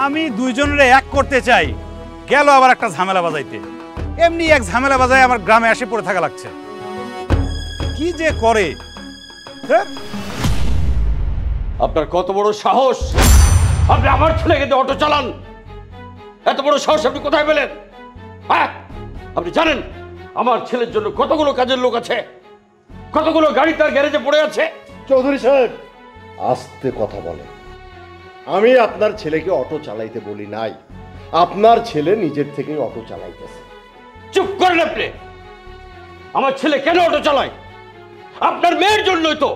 আমি দুইজনের এক করতে চাই, গেল আবার একটা ঝামেলা বাজাইতে। এমনি এক ঝামেলা বাজায় আমার গ্রামে এসে পড়ে থাকা লাগছে। কি যে করে। হ্যাঁ, আপনার কত বড় সাহস, আপনি আমার ছেলেকে দিয়ে অটো চালান? এত বড় সাহস আপনি কোথায় পেলেন? হ্যাঁ, আপনি জানেন আমার ছেলের জন্য কতগুলো কাজের লোক আছে, কতগুলো গাড়ি তার গ্যারেজে পড়ে আছে। চৌধুরী সাহেব, আস্তে কথা বলেন। আমি আপনার ছেলেকে অটো চালাইতে বলি নাই, আপনার ছেলে নিজের থেকেই অটো চালাইতেছে। চুপ করেন আপনি। আমার ছেলে কেন অটো চালায়? আপনার মেয়ের জন্যই তো।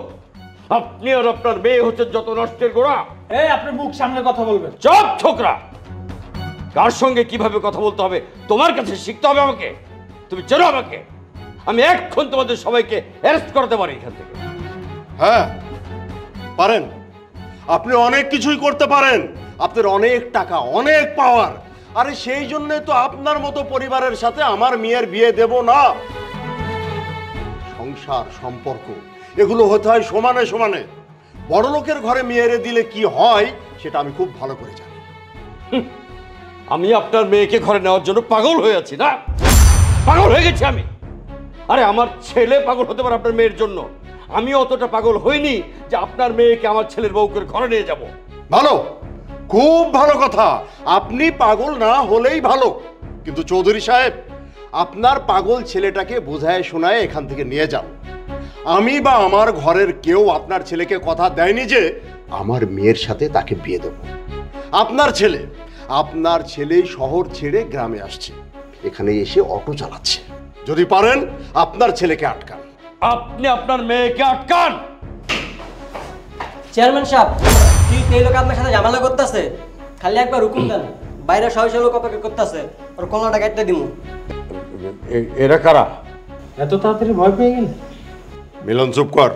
আপনি আর আপনার মেয়ে হচ্ছে যত নষ্টের গোড়া। এই আপনি মুখ সামনে কথা বলবেন। চুপ ছোকরা, কার সঙ্গে কিভাবে কথা বলতে হবে তোমার কাছে শিখতে হবে আমাকে। তুমি চেনো আমাকে, আমি এক্ষণ তোমাদের সবাইকে অ্যারেস্ট করতে পারি এখান থেকে। হ্যাঁ পারেন, আপনি অনেক কিছুই করতে পারেন, আপনার অনেক টাকা, অনেক পাওয়ার। আরে সেই জন্য তো আপনার মতো পরিবারের সাথে আমার মেয়ের বিয়ে দেব না। সংসার, সম্পর্ক এগুলো হতে হয় সমানে সমানে। বড় লোকের ঘরে মেয়েরে দিলে কি হয় সেটা আমি খুব ভালো করে জানি। আমি আপনার মেয়েকে ঘরে নেওয়ার জন্য পাগল হয়ে আছি না? পাগল হয়ে গেছি আমি? আরে আমার ছেলে পাগল হতে পারে আপনার মেয়ের জন্য, আমি অতটা পাগল হইনি যে আপনার মেয়েকে আমার ছেলের বউ করে ঘরে নিয়ে যাব। ভালো, খুব ভালো কথা, আপনি পাগল না হলেই ভালো। কিন্তু চৌধুরী সাহেব, আপনার পাগল ছেলেটাকে বোঝায় শোনায় এখান থেকে নিয়ে যান। আমি বা আমার ঘরের কেউ আপনার ছেলেকে কথা দেয়নি যে আমার মেয়ের সাথে তাকে বিয়ে দেব। আপনার ছেলে শহর ছেড়ে গ্রামে আসছে, এখানে এসে অটো চালাচ্ছে। যদি পারেন আপনার ছেলেকে আটকান। আপনি আপনার মেয়েকে আটকান। চেয়ারম্যান সাহেব, কি এই লোক আপনার সাথে ঝামেলা করতেছে? খালি একবার হুকুম দেন, বাইরে শয়ে শয়ে লোক অপেক্ষা করতেছে, ওর কলাটা কাটতে দিমু। এরা কারা? এত তাড়াতাড়ি ভয় পেয়ে গেলে? মিলন চুপ কর।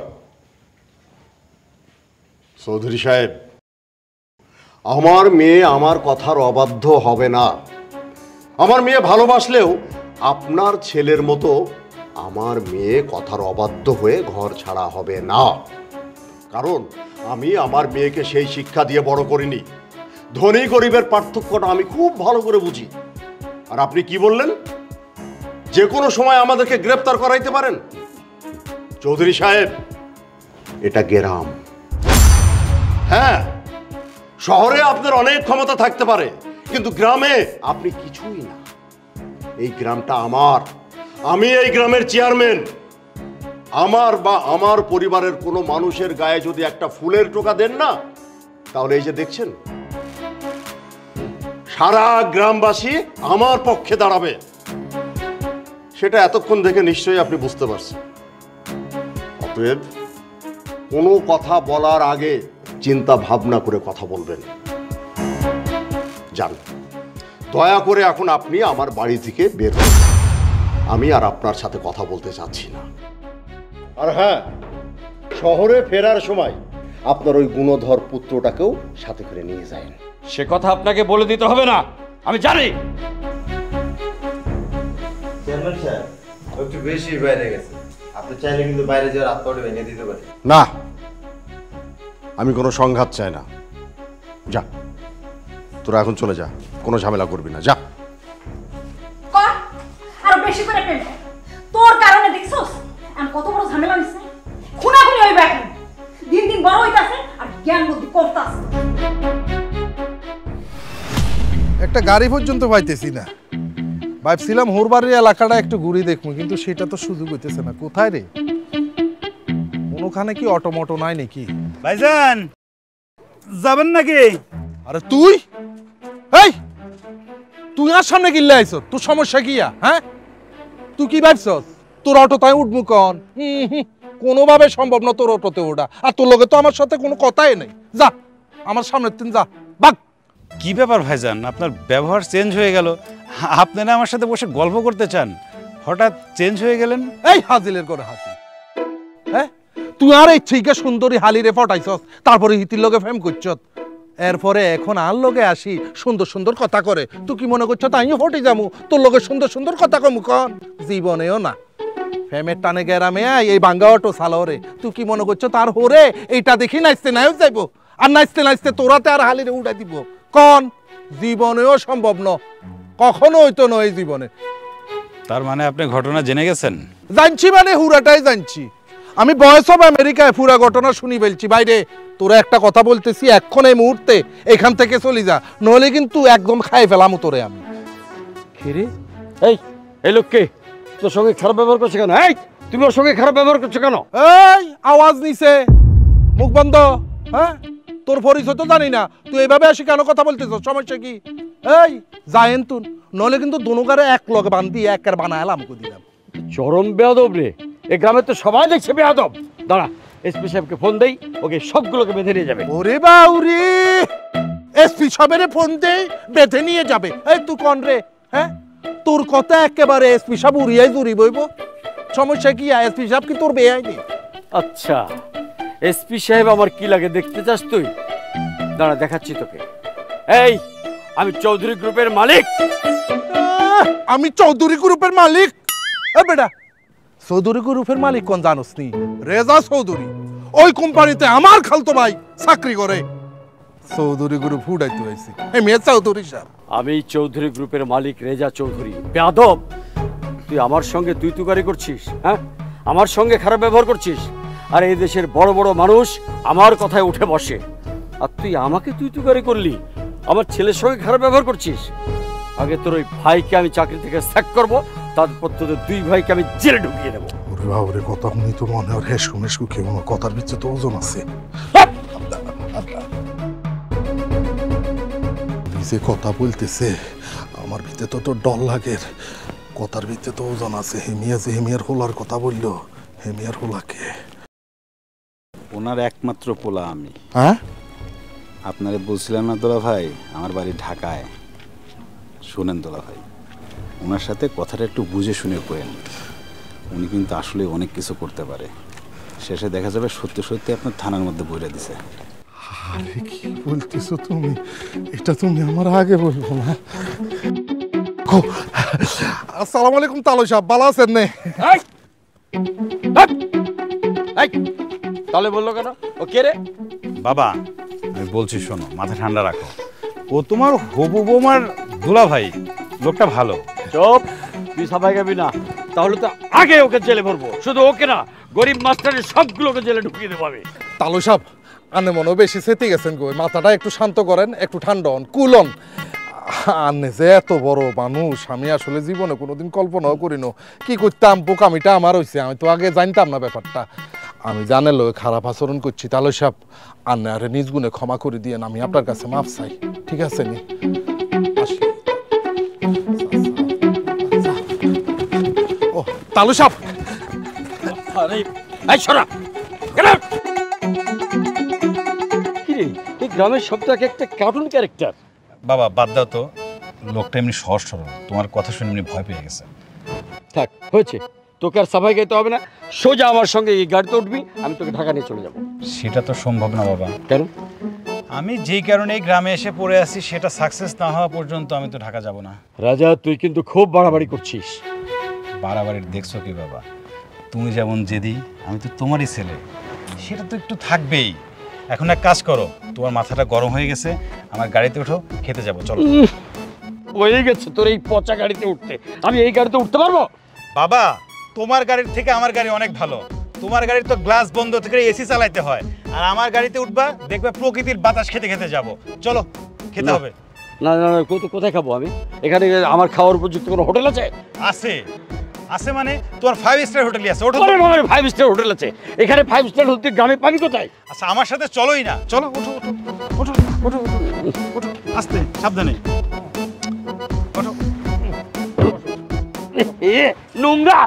চৌধুরী সাহেব, আমার মেয়ে আমার কথার অবাধ্য হবে না। আমার মেয়ে ভালোবাসলেও আপনার ছেলের মতো আমার মেয়ে কথার অবাধ্য হয়ে ঘর ছাড়া হবে না। কারণ আমি আমার মেয়েকে সেই শিক্ষা দিয়ে বড় করিনি। ধনী গরিবের পার্থক্যটা আমি খুব ভালো করে বুঝি। আর আপনি কি বললেন? যে কোনো সময় আমাদেরকে গ্রেফতার করাইতে পারেন? চৌধুরী সাহেব, এটা গ্রাম। হ্যাঁ, শহরে আপনার অনেক ক্ষমতা থাকতে পারে, কিন্তু গ্রামে আপনি কিছুই না। এই গ্রামটা আমার, আমি এই গ্রামের চেয়ারম্যান। আমার বা আমার পরিবারের কোনো মানুষের গায়ে যদি একটা ফুলের টোকা দেন না, তাহলে এই যে দেখছেন, সারা গ্রামবাসী আমার পক্ষে দাঁড়াবে। সেটা এতক্ষণ দেখে নিশ্চয়ই আপনি বুঝতে পারছেন। অতএব কোনো কথা বলার আগে চিন্তা ভাবনা করে কথা বলবেন। যান, দয়া করে এখন আপনি আমার বাড়ি থেকে বের হন। আমি আর আপনার সাথে কথা বলতে চাচ্ছি না। আর হ্যাঁ, শহরে ফেরার সময় আপনার ওই গুণধর পুত্রটাকেও সাথে করে নিয়ে যান। সে কথা আপনাকে বলে দিতে হবে না, আমি জানি। চেয়ারম্যান সাহেব, একটু বেশি বাইরে গেছে। আপনি চাইলে কিন্তু বাইরে যাওয়ার হাত পাটা ভেঙে দিতে পারে। না, আমি কোনো সংঘাত চাই না। যা, তোরা এখন চলে যা, কোনো ঝামেলা করবি না, যা। কর আর বেশি করে প্রেম কর। তোর কারণে দেখছস আমি কত বড় ঝামেলা হইছে। খুনাখুনি হইবে এখন, দিন দিন বড় হইতাছে আর জ্ঞান বুদ্ধি কমতাছে। একটা গাড়ি পর্যন্ত পাইতেছি না। ভাবছিলাম হোরবাড়ির এলাকাটা একটু ঘুরে দেখবো, কিন্তু সেটা তো সুযোগ হইতেছে না। কোথায় রে? কোনোখানে কি অটোমোটো নাই নাকি? ভাইজান, যাবেন নাকি? আরে তুই, এই তুই আর সামনে গিল্লে আইছ, তোর সমস্যা কি? হ্যাঁ, তুই কি ভাবছস তোর অটো তাই উঠবো কন? কোনোভাবে সম্ভব না তোর অটোতে ওঠা। আর তোর লগে তো আমার সাথে কোনো কথাই নেই। যা আমার সামনের দিন যা, বাক। কি ব্যাপার ভাইজান, আপনার ব্যবহার চেঞ্জ হয়ে গেল। আপনারা আমার সাথে বসে গল্প করতে চান, হঠাৎ চেঞ্জ হয়ে গেলেন। এই হাজিলের করে হাজিল। হ্যাঁ, তুই আর এই থেকে সুন্দরী হালিরে ফটাইছস, তারপরে হিতির লগে ফেম করছত। এরপরে এখন আর লগে আসি সুন্দর সুন্দর কথা করে। তুই কি মনে করছ তাই হটে যাবো তোর লগে সুন্দর সুন্দর কথা কমু? কন জীবনেও না। ফেমের টানে গেরামে এই বাঙ্গা অটো চালরে তুই কি মনে করছ তার হরে এইটা দেখি নাচতে নাইও যাইব? আর নাচতে নাচতে তোরাতে আর হালিরে উড়াই দিব? কন জীবনেও সম্ভব ন, কখনো হইতো নয় এই জীবনে। তার মানে আপনি ঘটনা জেনে গেছেন? জানছি মানে হুরাটাই জানছি। আমি ভয়েস অফ আমেরিকায় পুরা ঘটনা শুনি ফেলছি। বাইরে তোরা একটা কথা বলতেছি, এখন এই মুহূর্তে এখান থেকে চলে যা, নইলে কিন্তু একদম খাই ফেলাম তোরে আমি। রে এই লোককে তোর সঙ্গে খারাপ ব্যবহার করছে কেন? এই তুমি ওর সঙ্গে খারাপ ব্যবহার করছো কেন? এই আওয়াজ নিছে, মুখ বন্ধ। হ্যাঁ, তোর পরিচয় তো জানি না, তুই এইভাবে আসি কেন কথা বলতেছ? সমস্যা কি? এই যায়েন তুন, নইলে কিন্তু দুনুকারে এক লগে বান্ধি একের বানাইলাম কো দিলাম। চরম বেয়াদব রে, এই গ্রামে তো সবাই দেখছে বেয়াদব। দাঁড়া, এসপি সাহেবকে ফোন দেই, ওকে সবগুলোকে বেঁধে নিয়ে যাবে। ওরে বাউরে, এসপি সাহেবের ফোন দেই, বেঁধে নিয়ে যাবে? এই তুই কোন রে? হ্যাঁ, তোর কথা একেবারে এসপি সাহেব উড়িয়াই জুড়ি বইব। সমস্যা কি? এসপি সাহেব কি তোর বেয়াই নেই? আচ্ছা, এসপি সাহেব আমার কি লাগে দেখতে চাস তুই? দাঁড়া দেখাচ্ছি তোকে। এই আমি চৌধুরী গ্রুপের মালিক। আমি চৌধুরী গ্রুপের মালিক? এ বেটা, চৌধুরী গ্রুপের মালিক কোন জানোস নি? রেজা চৌধুরী, ওই কোম্পানিতে আমার খালতো ভাই চাকরি করে। চৌধুরী গ্রুপ ফুটাইতে হয়েছে এই মেয়ে চৌধুরী সাহেব। আমি চৌধুরী গ্রুপের মালিক রেজা চৌধুরী। বেয়াদব, তুই আমার সঙ্গে তুই তুকারি করছিস? হ্যাঁ, আমার সঙ্গে খারাপ ব্যবহার করছিস। আর এই দেশের বড় বড় মানুষ আমার কথায় উঠে বসে, আর তুই আমাকে তুই তুকারি করলি, আমার ছেলের সঙ্গে খারাপ ব্যবহার করছিস। আগে তোর ওই ভাইকে আমি চাকরি থেকে স্যাক করবো, তারপর তোদের দুই ভাইকে আমি জেলে ঢুকিয়ে দেবো। ওরে বাবুরে, কথা শুনি তো মনে হয় হেসু মেসু কেউ না, কথার ভিতরে তো ওজন আছে। যে কথা বলতেছে আমার ভিতরে তো ডর লাগে, কথার ভিতরে তো ওজন আছে। হেমিয়া যে হেমিয়ার হোলার কথা বললো, হেমিয়ার হোলাকে ওনার একমাত্র পোলা আমি। হ্যাঁ, আপনারে বলছিলাম না দোলা ভাই, আমার বাড়ি ঢাকায়। শোনেন দোলা ভাই, ওনার সাথে কথাটা একটু বুঝে শুনে করেন। উনি কিন্তু আসলে অনেক কিছু করতে পারে। শেষে দেখা যাবে সত্যি সত্যি আপনার থানার মধ্যে বইরা দিছে। আরে কি বলতেছো তুমি? এটা তুমি আমার আগে বলবো না। আসসালামু আলাইকুম তালুই সাহেব, ভালো আছেন? নে তাহলে বললো কেন? ও কে রে? বাবা আমি বলছি শোনো, মাথা ঠান্ডা রাখো। ও তোমার হবু বৌমার দুলা ভাই, লোকটা ভালো। চুপ, তুই সবাই যাবি না, তাহলে তো আগে ওকে জেলে ভরবো। শুধু ওকে না, গরিব মাস্টারের সবগুলোকে জেলে ঢুকিয়ে দেবো আমি। তালুই সাহেব, আনে মনে বেশি সেতে গেছেন গো, মাথাটা একটু শান্ত করেন, একটু ঠান্ডা হন, কুলন। আনে যে এত বড় মানুষ আমি আসলে জীবনে কোনোদিন কল্পনাও করিনি। কি করতাম, বোকামিটা আমার হয়েছে, আমি তো আগে জানতাম না ব্যাপারটা। আমি জানেল খারাপ আচরণ করছি। তালুই সাহেব, আনে আরে নিজ গুণে ক্ষমা করে দিয়েন, আমি আপনার কাছে মাফ চাই, ঠিক আছে নি? ও তালুই সাহেব, এই গ্রামের সবটাকে একটা কার্টুন ক্যারেক্টার। বাবা বাদ দাও তো, লোকটা এমনি সহজ সরল, তোমার কথা শুনে এমনি ভয় পেয়ে গেছে। থাক, হয়েছে, তোকে আর সাফাই গাইতে হবে না। সোজা আমার সঙ্গে এই গাড়িতে উঠবি, আমি তোকে ঢাকা নিয়ে চলে যাবো। সেটা তো সম্ভব না বাবা। কেন? আমি যেই কারণে এই গ্রামে এসে পড়ে আছি, সেটা সাকসেস না হওয়া পর্যন্ত আমি তো ঢাকা যাব না। রাজা, তুই কিন্তু খুব বাড়াবাড়ি করছিস। বাড়াবাড়ির দেখছো কি বাবা? তুমি যেমন জেদি, আমি তো তোমারই ছেলে, সেটা তো একটু থাকবেই। এখন এক কাজ করো, তোমার মাথাটা গরম হয়ে গেছে, আমার গাড়িতে ওঠো, খেতে যাবো, চলো। হয়ে গেছে তোর এই পচা গাড়িতে উঠতে, আমি এই গাড়িতে উঠতে পারবো? বাবা, তোমার গাড়ির থেকে আমার গাড়ি অনেক ভালো। তোমার গাড়ির তো গ্লাস বন্ধ থেকে এসি চালাইতে হয়, আর আমার গাড়িতে উঠবা, দেখবে প্রকৃতির বাতাস খেতে খেতে যাবো। চলো, খেতে হবে। না না না, কোথায় খাবো আমি? এখানে আমার খাওয়ার উপযুক্ত কোনো হোটেল আছে? আছে আছে, মানে তোমার 5 স্টার হোটেলই আছে। ওঠো। 5 স্টার হোটেল আছে এখানে? 5 স্টার হোটেল গ্রামে পাবি কোথায়? আচ্ছা আমার সাথে চলোই না, চলো, ওঠো ওঠো ওঠো ওঠো ওঠো, আস্তে সাবধানে ওঠো। এ নোংরা।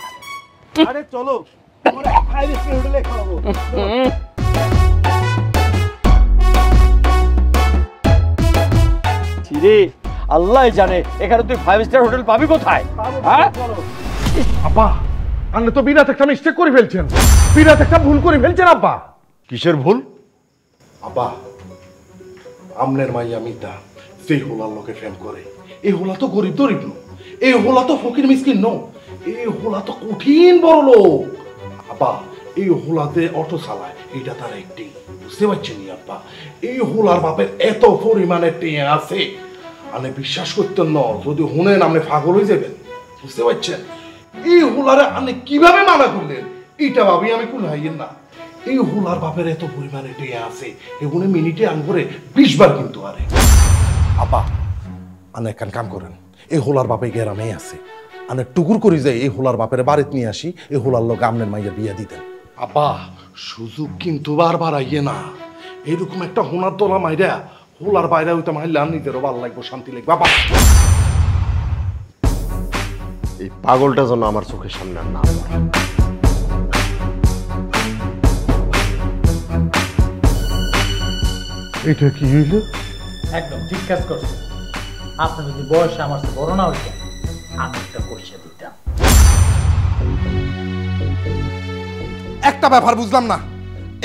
আরে চলো, আমরা 5 স্টার হোটেলে খাবো। রে আল্লাহ জানে এখানে তুই 5 স্টার হোটেল পাবি কোথায়? হ্যাঁ আব্বা, আপনি তো বিরাট একটা মিস্টেক করে ফেলছেন, বিরাট একটা ভুল করে ফেলছেন আব্বা। কিসের ভুল? আব্বা, আমনের মাইয়া মিতা যেই হোলার লোকে ফ্যান করে, এই হোলা তো গরিব দরিব নো, এই হোলা তো ফকির মিসকিন নো, এই হোলা তো কঠিন বড় লোক। আব্বা, এই হোলাতে অটো চালায়, এটা তার একটিং, বুঝতে পারছেন আব্বা? এই হোলার বাপের এত পরিমাণে টেঁ আছে, আপনি বিশ্বাস করতেন না, যদি শুনেন আপনি পাগল হয়ে যাবেন, বুঝতে পারছেন? এই হোলারে আপনি কিভাবে মানা করলেন? এইটা ভাবি আমি কোন হাইয়ের না এই হোলার বাপের এত পরিমাণে টেয়া আছে এগুলো মিনিটে আঙ্গুরে 20 বার কিন্তু আরে আপা আনে কান কাম করেন এই হোলার বাপে গ্রামে আছে আনে টুকুর করি যায় এই হোলার বাপের বাড়িতে নিয়ে আসি এই হোলার লোক আমনের মাইয়া বিয়া দিতেন আব্বা সুযোগ কিন্তু বারবার আইয়ে না এইরকম একটা হোনার দলা মাইরা হোলার বাইরে হইতে মাইলে নিজেরও ভালো লাগবো শান্তি লাগবে বাবা এই পাগলটা যেন আমার চোখের সামনে আর না আসে। এটা কি হইল একদম ঠিক কাজ করছে। আপনি যদি বয়সে আমার চেয়ে বড় না হইতেন আমি একটা কষিয়ে দিতাম। একটা ব্যাপার বুঝলাম না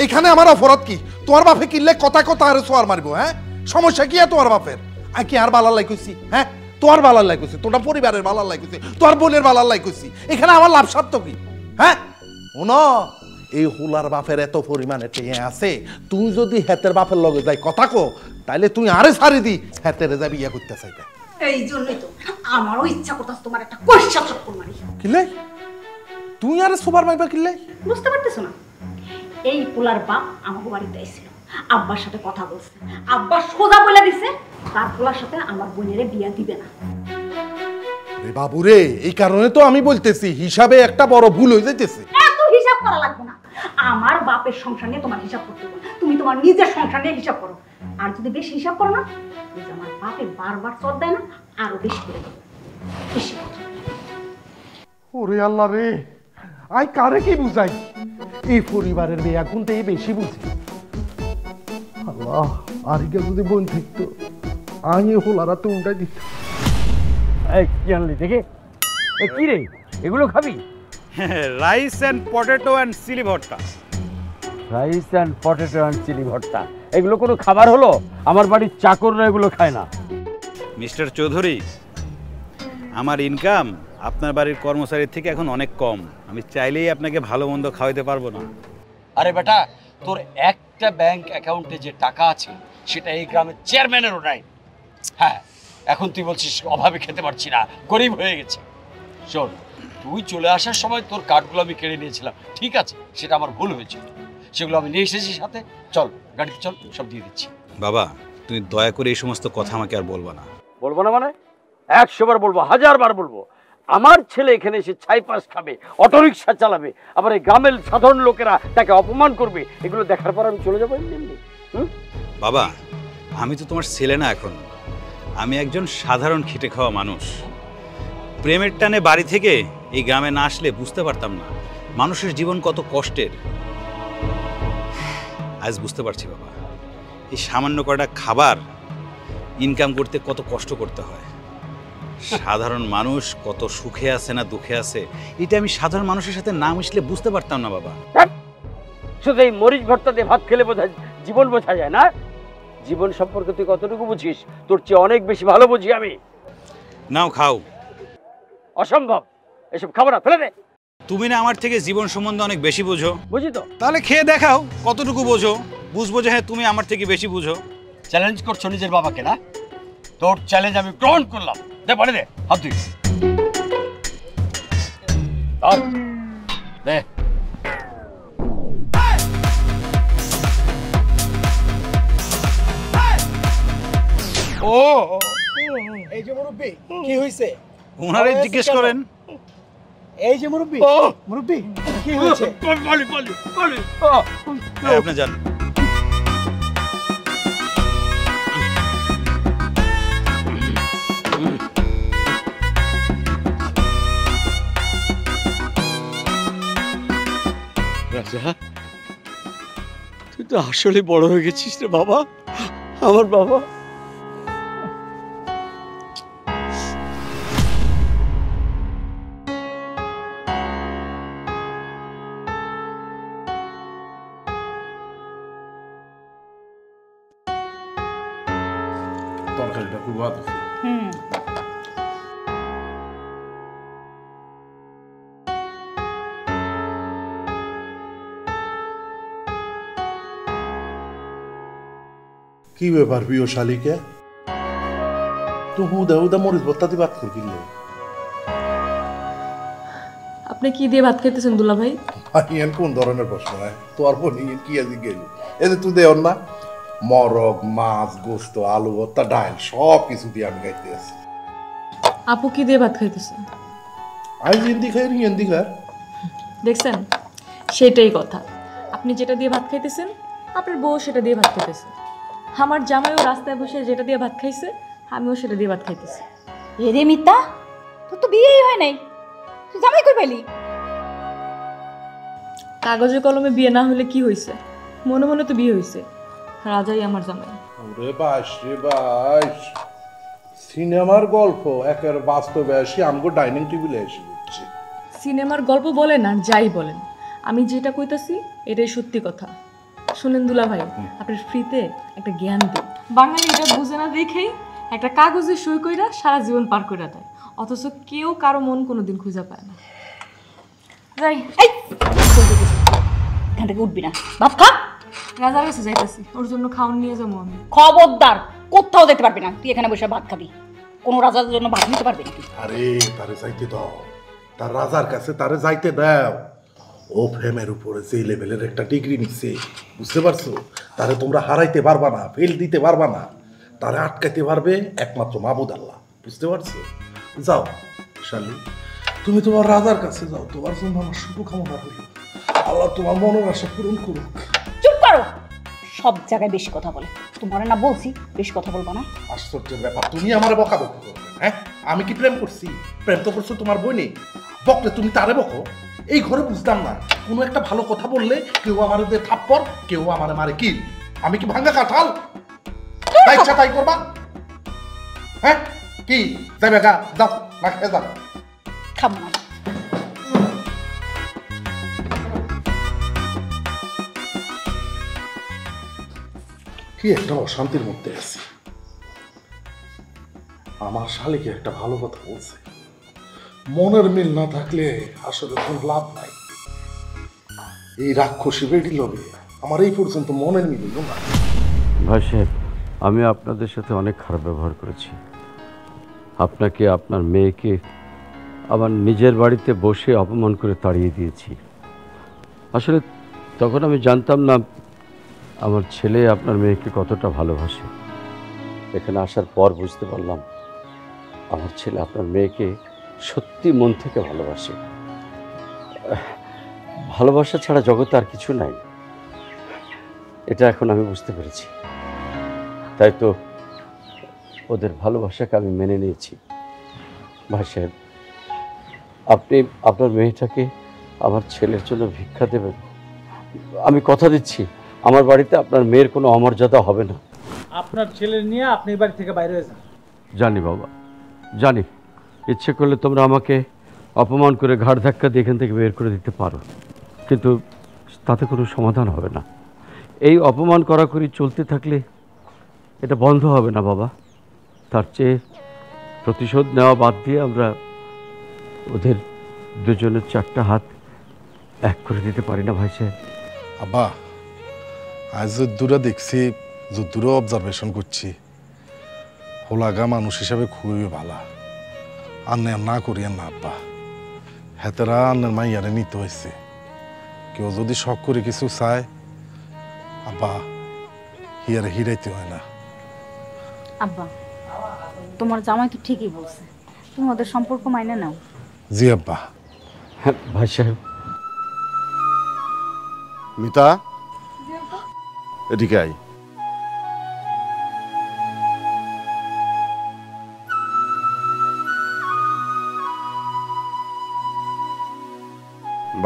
এখানে আমার অপরাধ কি তোমার বাপে কিনলে কথা কথা আর সোয়ার মারবো হ্যাঁ সমস্যা কি তোমার বাপের আর কি আর বালার লাইকুছি হ্যাঁ তোর বালার লাইকুছি তোটা পরিবারের বালার লাইকুছি তোর বোনের বালার লাইকুছি এখানে আমার লাভ স্বার্থ কি হ্যাঁ শোনো এই হুলার বাপের এত পরিমাণে টেয়ে আছে তুই যদি হেতের বাপের লগে যাই কথা কো তাইলে তুই আরে ছাড়ি দি হেতের যাবি ইয়া করতে চাইবে এই জন্যই তো আমারও ইচ্ছা করতাস তোমার একটা কষা থাপ্পড় মারি। কিলে তুই আরে সুপার মাইবা কিলে বুঝতে পারতেছ না এই পোলার বাপ আমাকে বাড়িতে আইছিল আব্বার সাথে কথা বলছে আব্বা সোজা বলে দিছে তার পোলার সাথে আমার বোনের বিয়া দিবে না। রে বাবু রে এই কারণে তো আমি বলতেছি হিসাবে একটা বড় ভুল হয়ে যাইতেছে এত হিসাব করা লাগবে না আমার বাপের সংসার নিয়ে তোমার হিসাব করতে হবে তুমি তোমার নিজের সংসার নিয়ে হিসাব করো আর যদি বেশি হিসাব করো না আমার বাপে বারবার চট দেয় না আরো বেশি করে দেবে বেশি কথা। ওরে আল্লাহ রে আই কারে কি বুঝাই এই পরিবারের মেয়ে এখন থেকে বেশি বুঝি আল্লাহ আরিকা যদি বোন থাকতো আমি হোলারা তো উল্টাই দিত এই কি আনলি দেখে এ কি রে এগুলো খাবি rice and potato and chilli bharta rice and potato and chilli bharta এগুলো কোনো খাবার হলো আমার বাড়ির চাকররা এগুলো খায় না মিস্টার চৌধুরী আমার ইনকাম আপনার বাড়ির কর্মচারীর থেকে এখন অনেক কম আমি চাইলেই আপনাকে ভালো মন্দ খাওয়াইতে পারবো না আরে বেটা তোর একটা ব্যাংক অ্যাকাউন্টে যে টাকা আছে সেটা এই গ্রামের চেয়ারম্যানেরও নাই। হ্যাঁ এখন তুই বলছিস অভাবে খেতে পারছি না গরিব হয়ে গেছে। শোন তুই চলে আসার সময় তোর কার্ডগুলো আমি কেড়ে নিয়েছিলাম ঠিক আছে সেটা আমার ভুল হয়েছিল সেগুলো আমি নিয়ে এসেছি সাথে চল গাড়িতে চল সব দিয়ে দিচ্ছি। বাবা তুমি দয়া করে এই সমস্ত কথা আমাকে আর বলবা না। বলবো না মানে 100 বার বলবো 1000 বার বলবো আমার ছেলে এখানে এসে ছাইপাস খাবে অটোরিকশা চালাবে আবার এই গ্রামের সাধারণ লোকেরা তাকে অপমান করবে এগুলো দেখার পর আমি চলে যাবো এমনি। বাবা আমি তো তোমার ছেলে না এখন আমি একজন সাধারণ খেটে খাওয়া মানুষ প্রেমের টানে বাড়ি থেকে এই গ্রামে না আসলে বুঝতে পারতাম না মানুষের জীবন কত কষ্টের। আজ বুঝতে পারছি বাবা এই সামান্য কটা খাবার ইনকাম করতে কত কষ্ট করতে হয় সাধারণ মানুষ কত সুখে আছে না দুঃখে আছে এটা আমি সাধারণ মানুষের সাথে না মিশলে বুঝতে পারতাম না বাবা। শুধু এই মরিচ ভর্তা দিয়ে ভাত খেলে বোঝা জীবন বোঝা যায় না জীবন সম্পর্কে তুই কতটুকু বুঝিস তোর চেয়ে অনেক বেশি ভালো বুঝি আমি। নাও খাও। অসম্ভব এসব খাবো না ফেলে দে। তুমি না আমার থেকে জীবন সম্বন্ধে অনেক বেশি বুঝো বুঝি তো তাহলে খেয়ে দেখাও কতটুকু বোঝো বুঝবো যে হ্যাঁ তুমি আমার থেকে বেশি বুঝো। চ্যালেঞ্জ করছো নিজের বাবাকে না তোর চ্যালেঞ্জ আমি গ্রহণ করলাম দে বলে দে হাত তুই দে ও এই যে মুরব্বি কি হইছে ওনারে জিজ্ঞেস করেন। এই যে মুরব্বি মুরব্বি কি হয়েছে বলি বলি বলি আপনি জান রাজা তুই তো আসলে বড় হয়ে গেছিস রে বাবা আমার বাবা। তরকারিটা খুব ভালো ছিল। কি ব্যাপার প্রিয় শালিকে তো হুদা হুদা মরিচ ভর্তা দিয়ে ভাত করে কিনলে আপনি কি দিয়ে ভাত খাইতেছেন দুলা ভাই? ইয়ান কোন ধরনের প্রশ্ন হয় তোর বোন কি আজি গেল এই যে তুই দেওর না মরগ মাছ গোস্ত আলু ভর্তা ডাল সব কিছু দিয়ে আমি খাইতে আছি। আপু কি দিয়ে ভাত খাইতেছে? আজ হিন্দি খাই হিন্দি খাই দেখছেন, সেটাই কথা। আপনি যেটা দিয়ে ভাত খাইতেছেন আপনার বউ সেটা দিয়ে ভাত খাইতেছে। আমার জামাইও রাস্তায় বসে যেটা দিয়ে ভাত খাইছে আমিও সেটা দিয়ে ভাত খাইতেছি। এরে মিতা, তোর তো বিয়েই হয় নাই, তুই জামাই কই পেলি? কাগজে কলমে বিয়ে না হলে কি হয়েছে, মনে মনে তো বিয়ে হয়েছে। রাজাই আমার জামাই। রে বাস রে বাস, সিনেমার গল্প একের বাস্তবে আসি আমগো ডাইনিং টেবিলে এসে বুঝছি। সিনেমার গল্প বলেন আর যাই বলেন, আমি যেটা কইতাছি এটাই সত্যি কথা। শুনেন দুলা ভাই, আপনার ফ্রিতে একটা জ্ঞান দিই। বাঙালি এটা বুঝে না দেখেই একটা কাগজে সই কইরা সারা জীবন পার করে দেয়, অথচ কেউ কারো মন কোনোদিন খুঁজে পায় না। যাই, এই এখান থেকে উঠবি না, ভাত খা। রাজার কাছে যাইতাছি, ওর জন্য খাওয়ান নিয়ে যাবো আমি। খবরদার, কোথাও যেতে পারবি না, তুই এখানে বসে ভাত খাবি। কোনো রাজার জন্য ভাত নিতে পারবি নাকি? আরে তারে যাইতে দাও, তার রাজার কাছে তারে যাইতে দাও। ও ফ্রেমের উপরে যে লেভেলের একটা ডিগ্রি নিচ্ছে, বুঝতে পারছো? তারে তোমরা হারাইতে পারবা না, ফেল দিতে পারবা না, তারে আটকাইতে পারবে একমাত্র মাবুদ আল্লাহ, বুঝতে পারছো? যাও শালি, তুমি তোমার রাজার কাছে যাও, তোমার জন্য আমার শুভকামনা রইল। আল্লাহ তোমার মনের আশা পূরণ করুক। চুপ করো, সব জায়গায় বেশি কথা বলে। তোমার না বলছি বেশি কথা বলবা না। আশ্চর্যের ব্যাপার, তুমি আমার বকাবকি করবে? হ্যাঁ, আমি কি প্রেম করছি? প্রেম তো করছো তোমার বইনে, বকলে তুমি তারে বকো। এই ঘরে বুঝতাম না, কোনো একটা ভালো কথা বললে কেউ আমার থাপ্পড়, কেউ আমার মারে কি। আমি কি ভাঙ্গা কাঁঠাল? তাই ইচ্ছা তাই করবা? হ্যাঁ কি যাবে গা, যাও না খেয়ে যাও। খাবো না। কি একটা অশান্তির মধ্যে আছি। আমার শালিকে একটা ভালো কথা বলছে, মনের মিল না থাকলে আসলে কোন লাভ নাই। এই রাক্ষসী বেড়ি লবে আমার এই পর্যন্ত মনের মিল হলো না। ভাই সাহেব, আমি আপনাদের সাথে অনেক খারাপ ব্যবহার করেছি। আপনাকে, আপনার মেয়েকে আমার নিজের বাড়িতে বসে অপমান করে তাড়িয়ে দিয়েছি। আসলে তখন আমি জানতাম না আমার ছেলে আপনার মেয়েকে কতটা ভালোবাসে। এখানে আসার পর বুঝতে পারলাম আমার ছেলে আপনার মেয়েকে সত্যি মন থেকে ভালোবাসে। ভালোবাসা ছাড়া জগতে আর কিছু নাই, এটা এখন আমি বুঝতে পেরেছি। তাই তো ওদের ভালোবাসাকে আমি মেনে নিয়েছি। ভাই সাহেব, আপনি আপনার মেয়েটাকে আমার ছেলের জন্য ভিক্ষা দেবেন। আমি কথা দিচ্ছি আমার বাড়িতে আপনার মেয়ের কোনো অমর্যাদা হবে না। আপনার ছেলে নিয়ে আপনি বাড়ি থেকে বাইরে হয়ে যান। জানি বাবা, জানি। ইচ্ছে করলে তোমরা আমাকে অপমান করে ঘাড় ধাক্কা দিয়ে এখান থেকে বের করে দিতে পারো, কিন্তু তাতে কোনো সমাধান হবে না। এই অপমান করাকরি চলতে থাকলে এটা বন্ধ হবে না বাবা। তার চেয়ে প্রতিশোধ নেওয়া বাদ দিয়ে আমরা ওদের দুজনের চারটা হাত এক করে দিতে পারি না ভাই সাহেব? আব্বা, আজ যদ্দূরা দেখছি, যদ্দূরা অবজারভেশন করছি, হোলাগা মানুষ হিসাবে খুবই ভালো। আন্নে না করিয়েন না আব্বা, হেতেরা আন্নের মাইয়ারে নিতে হয়েছে। কেউ যদি শখ করে কিছু চায় আব্বা, হিয়ারে হিরাইতে হয় না। আব্বা, তোমার জামাই তো ঠিকই বলছে, তুমি ওদের সম্পর্ক মাইনে নাও। জি আব্বা। হ্যাঁ ভাই সাহেব। মিতা, এদিকে আয়।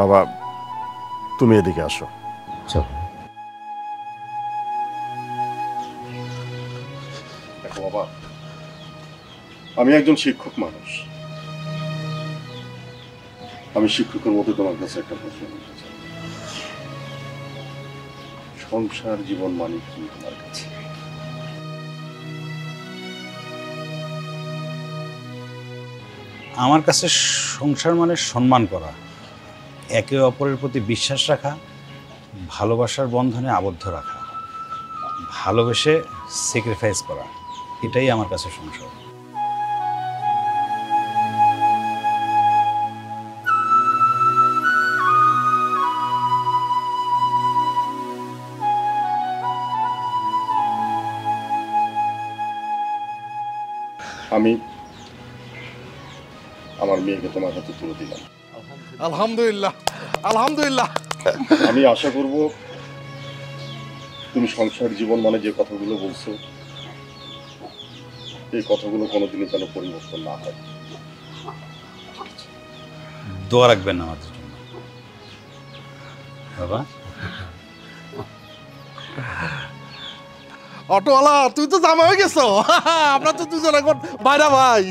বাবা, তুমি এদিকে আসো। চলো। দেখো বাবা, আমি একজন শিক্ষক মানুষ। আমি শিক্ষকের মতো তোমার কাছে একটা প্রশ্ন করতে চাই। সংসার জীবন মানে কি তোমার কাছে? আমার কাছে সংসার মানে সম্মান করা, একে অপরের প্রতি বিশ্বাস রাখা, ভালোবাসার বন্ধনে আবদ্ধ রাখা, ভালোবেসে স্যাক্রিফাইস করা, এটাই আমার কাছে সংসার। আমি আমার মেয়েকে তোমার হাতে তুলে দিলাম। আলহামদুলিল্লাহ, আলহামদুলিল্লাহ। আমি আশা করব তুমি সংসার জীবন মানে যে কথাগুলো বলছো এই কথাগুলো কোনোদিনই যেন পরিবর্তন না হয়। দোয়া রাখবেন না আমাদের জন্য বাবা। অটোওয়ালা, তুই তো জামা হয়ে গেছো। আমরা তো দুজন এখন বাইরা ভাই।